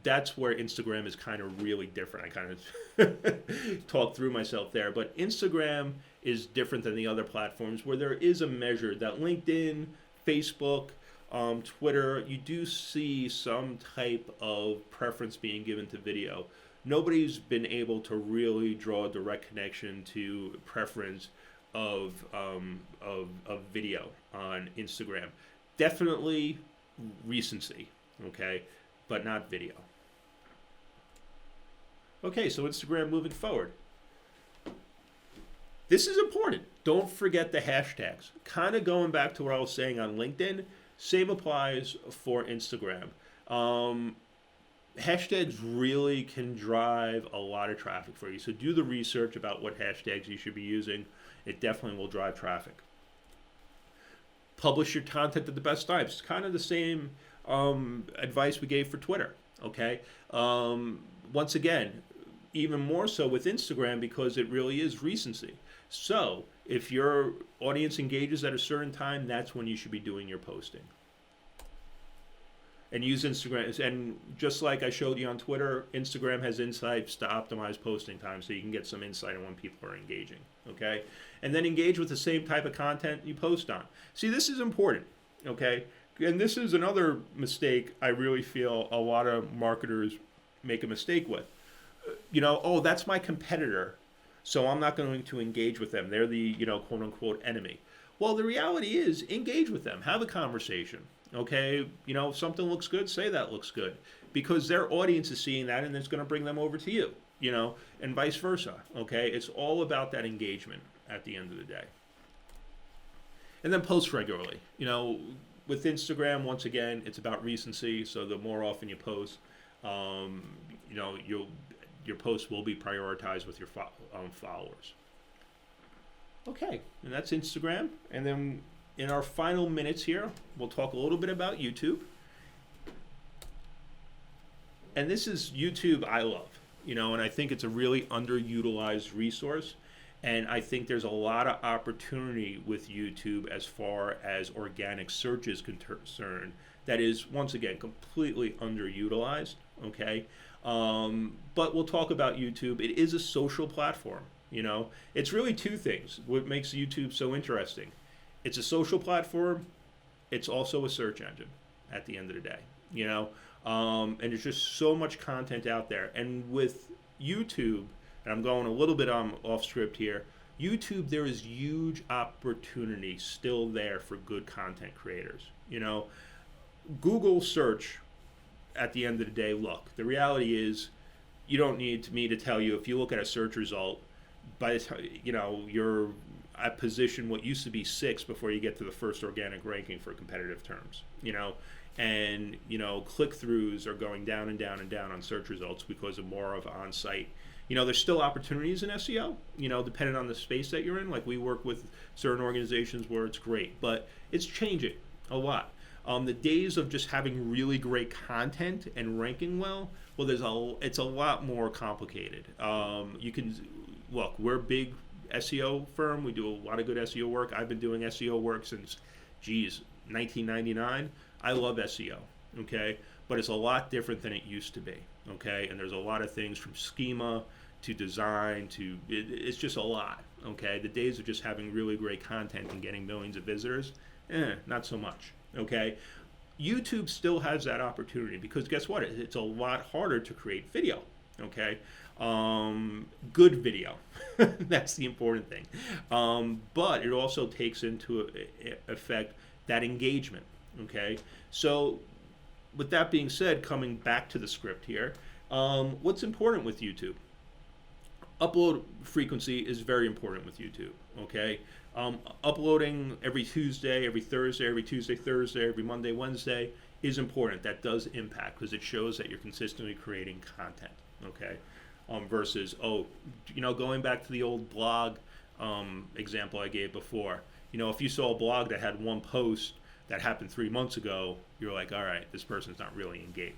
That's where Instagram is kind of really different. I kind of talked through myself there. But Instagram is different than the other platforms where there is a measure that LinkedIn, Facebook, Twitter, you do see some type of preference being given to video. Nobody's been able to really draw a direct connection to preference of video on Instagram. Definitely recency, okay, but not video. Okay, so Instagram moving forward. This is important. Don't forget the hashtags. Kind of going back to what I was saying on LinkedIn, same applies for Instagram. Hashtags really can drive a lot of traffic for you. So do the research about what hashtags you should be using. It definitely will drive traffic. Publish your content at the best times. It's kind of the same advice we gave for Twitter, okay? Once again, even more so with Instagram because it really is recency. So if your audience engages at a certain time, that's when you should be doing your posting. And use Instagram, and just like I showed you on Twitter, Instagram has insights to optimize posting time so you can get some insight on when people are engaging, okay? And then engage with the same type of content you post on. See, this is important, okay? And this is another mistake I really feel a lot of marketers make a mistake with. Oh, that's my competitor, so I'm not going to engage with them. They're the, quote unquote enemy. Well, the reality is engage with them, have a conversation. Okay, if something looks good, say that looks good, because their audience is seeing that and it's going to bring them over to you, and vice versa. Okay, it's all about that engagement at the end of the day. And then post regularly. With Instagram, once again, it's about recency. So the more often you post, your posts will be prioritized with your followers. Okay, and that's Instagram, and then in our final minutes here, we'll talk a little bit about YouTube. And this is YouTube I love, and I think it's a really underutilized resource. And I think there's a lot of opportunity with YouTube as far as organic search is concerned that is, once again, completely underutilized, okay? But we'll talk about YouTube. It is a social platform, It's really two things. What makes YouTube so interesting. It's a social platform. It's also a search engine at the end of the day, and there's just so much content out there. And with YouTube, and I'm going a little bit off script here, YouTube, there is huge opportunity still there for good content creators. Google search, at the end of the day, look, the reality is you don't need me to tell you, if you look at a search result, by the time, you're at position what used to be 6 before you get to the first organic ranking for competitive terms, and click-throughs are going down and down and down on search results because of more of on-site. There's still opportunities in SEO, depending on the space that you're in. Like we work with certain organizations where it's great, but it's changing a lot. The days of just having really great content and ranking well, it's a lot more complicated. You can look, we're a big SEO firm. We do a lot of good SEO work. I've been doing SEO work since, 1999. I love SEO, okay? But it's a lot different than it used to be, okay? And there's a lot of things from schema to design, it's just a lot. Okay, the days of just having really great content and getting millions of visitors, not so much. Okay, YouTube still has that opportunity because guess what? It's a lot harder to create video. Okay, good video. That's the important thing. But it also takes into effect that engagement. Okay, so with that being said, coming back to the script here, what's important with YouTube? Upload frequency is very important with YouTube. Okay, uploading every Tuesday, every Thursday, every Tuesday, Thursday, every Monday, Wednesday is important. That does impact because it shows that you're consistently creating content. Okay, versus going back to the old blog example I gave before. If you saw a blog that had one post that happened 3 months ago, you're like, all right, this person's not really engaged.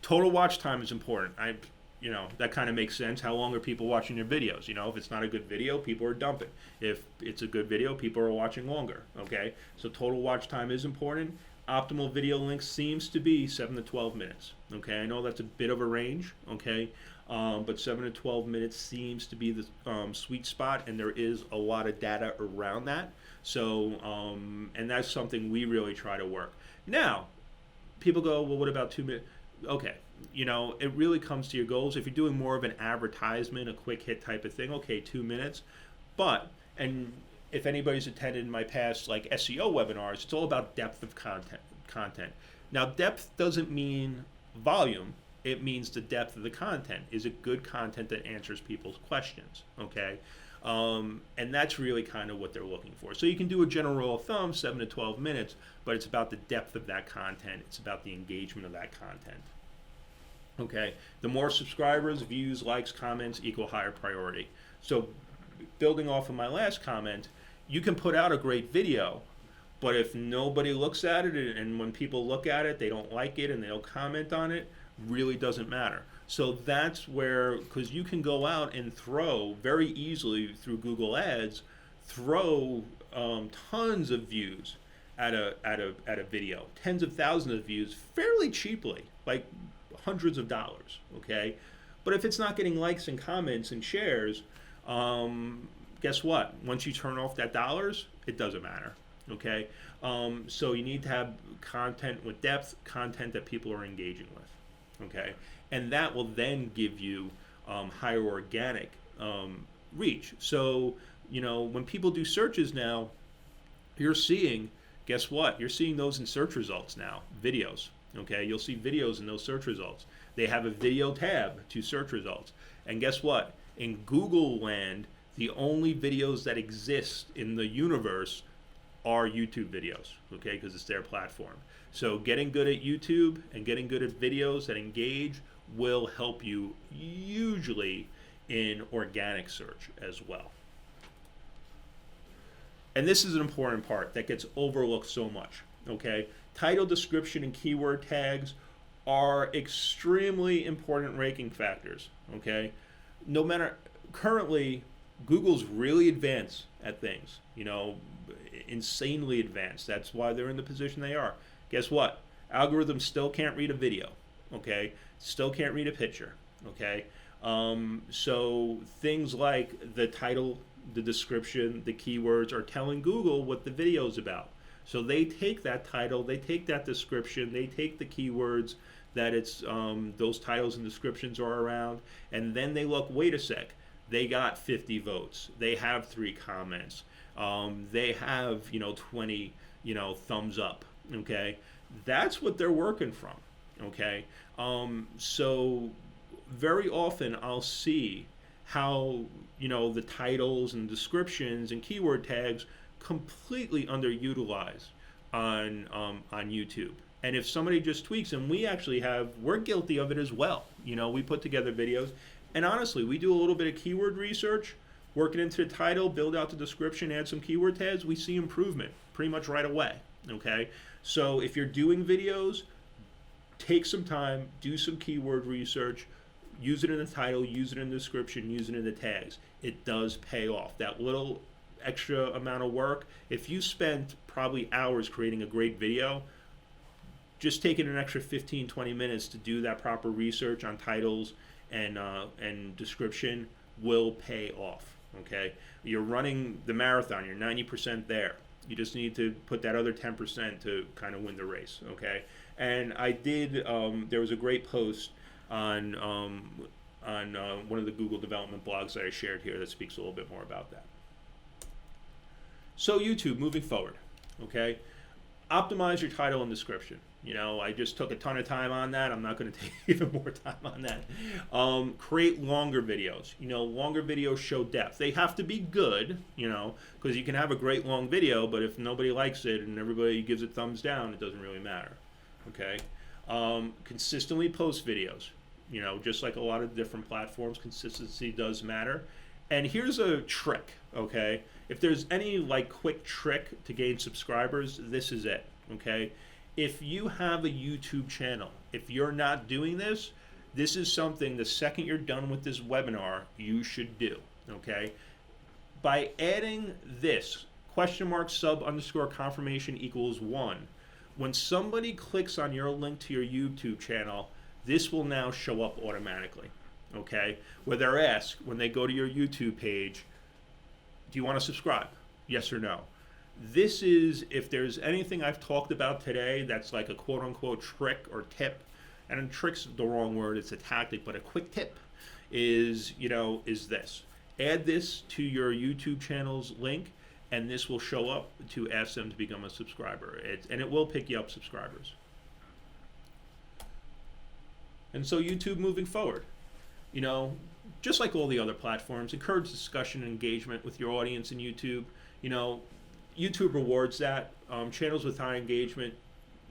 Total watch time is important. That kind of makes sense. How long are people watching your videos? If it's not a good video, people are dumping. If it's a good video, people are watching longer. Okay, so total watch time is important. Optimal video length seems to be 7 to 12 minutes. Okay, I know that's a bit of a range. Okay, but 7 to 12 minutes seems to be the sweet spot, and there is a lot of data around that. So, and that's something we really try to work. Now, people go, well, what about 2 minutes? Okay, it really comes to your goals. If you're doing more of an advertisement, a quick hit type of thing, okay, 2 minutes. And if anybody's attended my past like SEO webinars, it's all about depth of content. Now, depth doesn't mean volume. It means the depth of the content. Is it good content that answers people's questions? Okay, and that's really kind of what they're looking for. So you can do a general rule of thumb, 7 to 12 minutes, but it's about the depth of that content. It's about the engagement of that content. Okay, the more subscribers, views, likes, comments equal higher priority. So building off of my last comment, you can put out a great video, but if nobody looks at it, and when people look at it, they don't like it and they don't comment on it, really doesn't matter. So that's where, because you can go out and throw very easily through Google Ads, throw tons of views at a video, tens of thousands of views fairly cheaply, like hundreds of dollars. Okay, but if it's not getting likes and comments and shares, guess what? Once you turn off that dollars, it doesn't matter. Okay, so you need to have content with depth, content that people are engaging with. Okay, and that will then give you higher organic reach. So when people do searches now, you're seeing, guess what? You're seeing those in search results now, videos. Okay, you'll see videos in those search results. They have a video tab to search results, and guess what? In Google land, the only videos that exist in the universe are YouTube videos, okay, because it's their platform. So getting good at YouTube and getting good at videos that engage will help you usually in organic search as well. And this is an important part that gets overlooked so much, okay? Title, description, and keyword tags are extremely important ranking factors, okay? No matter, currently, Google's really advanced at things, insanely advanced. That's why they're in the position they are. Guess what? Algorithms still can't read a video, okay? Still can't read a picture, okay? So things like the title, the description, the keywords are telling Google what the video is about. So they take that title, they take that description, they take the keywords that it's those titles and descriptions are around, and then they look, wait a sec, they got 50 votes, they have 3 comments, they have 20 thumbs up. Okay, that's what they're working from. Okay, so very often I'll see how the titles and descriptions and keyword tags completely underutilized on YouTube. And if somebody just tweaks, and we're guilty of it as well. We put together videos, and honestly, we do a little bit of keyword research, work it into the title, build out the description, add some keyword tags, we see improvement pretty much right away. Okay, so if you're doing videos, take some time, do some keyword research, use it in the title, use it in the description, use it in the tags. It does pay off. That little extra amount of work, if you spent probably hours creating a great video, just taking an extra 15-20 minutes to do that proper research on titles and description will pay off. Okay, you're running the marathon. You're 90% there. You just need to put that other 10% to kind of win the race. Okay, and I did. There was a great post on one of the Google development blogs that I shared here that speaks a little bit more about that. So YouTube, moving forward, okay, optimize your title and description. I just took a ton of time on that. I'm not going to take even more time on that. Create longer videos. Longer videos show depth. They have to be good, because you can have a great long video, but if nobody likes it and everybody gives it thumbs down, it doesn't really matter. Okay. Consistently post videos. Just like a lot of different platforms, consistency does matter. And here's a trick, okay? If there's any quick trick to gain subscribers, this is it, okay? If you have a YouTube channel, if you're not doing this, this is something the second you're done with this webinar, you should do, okay? By adding this, !sub_confirmation equals 1, when somebody clicks on your link to your YouTube channel, this will now show up automatically, okay? Where they're asked, when they go to your YouTube page, do you want to subscribe? Yes or no? This is, if there's anything I've talked about today that's like a quote-unquote trick or tip, and trick's the wrong word, it's a tactic, but a quick tip is this. Add this to your YouTube channel's link, and this will show up to ask them to become a subscriber. And it will pick you up subscribers. And so YouTube moving forward, just like all the other platforms, encourage discussion and engagement with your audience in YouTube. YouTube rewards that. Channels with high engagement,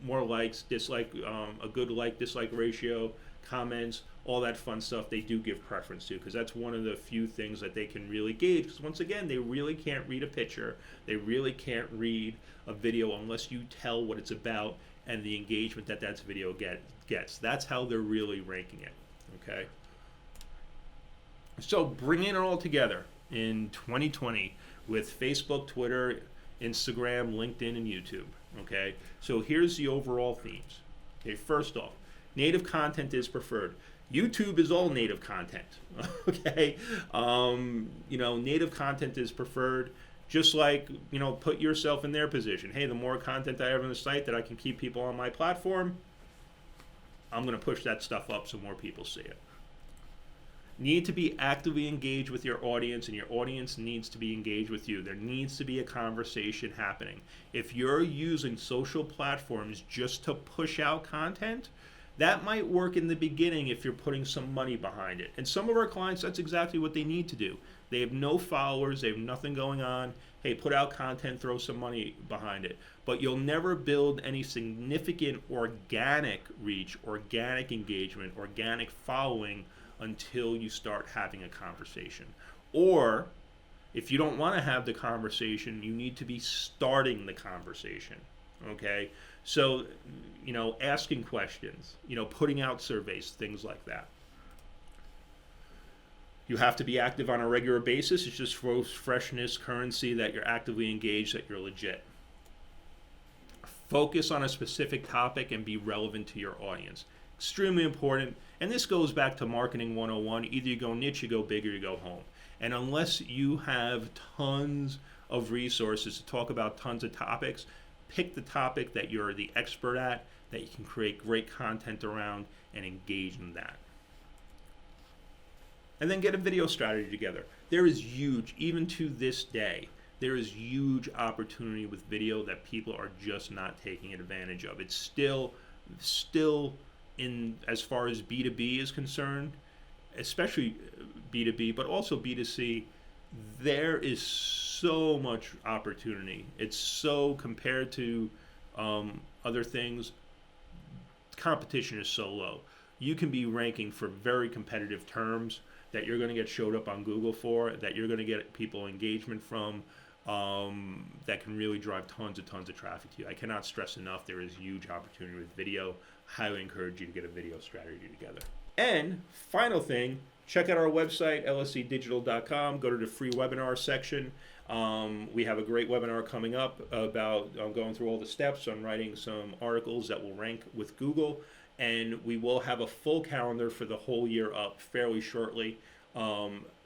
more likes, dislike, a good like-dislike ratio, comments, all that fun stuff they do give preference to, because that's one of the few things that they can really gauge, because once again, they really can't read a picture. They really can't read a video unless you tell what it's about and the engagement that video gets. That's how they're really ranking it, okay? So bringing it all together in 2020 with Facebook, Twitter, Instagram, LinkedIn, and YouTube, okay? So here's the overall themes. Okay, first off, native content is preferred. YouTube is all native content, okay? Native content is preferred. Just like, put yourself in their position. Hey, the more content I have on the site that I can keep people on my platform, I'm going to push that stuff up so more people see it. Need to be actively engaged with your audience, and your audience needs to be engaged with you. There needs to be a conversation happening. If you're using social platforms just to push out content, that might work in the beginning if you're putting some money behind it. And some of our clients, that's exactly what they need to do. They have no followers, they have nothing going on. Hey, put out content, throw some money behind it. But you'll never build any significant organic reach, organic engagement, organic following until you start having a conversation. Or if you don't want to have the conversation, you need to be starting the conversation, okay? So, asking questions, putting out surveys, things like that. You have to be active on a regular basis. It's just for freshness, currency, that you're actively engaged, that you're legit. Focus on a specific topic and be relevant to your audience. Extremely important. And this goes back to marketing 101. Either you go niche, you go big, or you go home. And unless you have tons of resources to talk about tons of topics, pick the topic that you're the expert at, that you can create great content around, and engage in that. And then get a video strategy together. There is huge, even to this day, there is huge opportunity with video that people are just not taking advantage of. It's still in, as far as B2B is concerned, especially B2B, but also B2C, there is so much opportunity. It's so, compared to other things, competition is so low. You can be ranking for very competitive terms that you're going to get showed up on Google for, that you're going to get people engagement from, that can really drive tons of traffic to you. I cannot stress enough, there is huge opportunity with video. Highly encourage you to get a video strategy together. And final thing, check out our website, lscdigital.com. Go to the free webinar section. We have a great webinar coming up about going through all the steps on writing some articles that will rank with Google. and we will have a full calendar for the whole year up fairly shortly.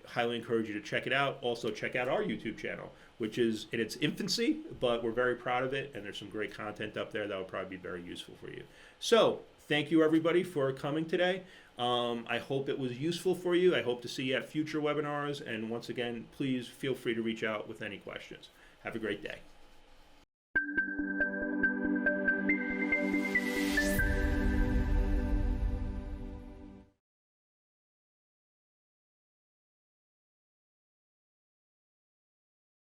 Highly encourage you to check it out. Also, check out our YouTube channel, which is in its infancy, but we're very proud of it, and there's some great content up there that will probably be very useful for you. So, thank you everybody for coming today. I hope it was useful for you. I hope to see you at future webinars, and once again, please feel free to reach out with any questions. Have a great day.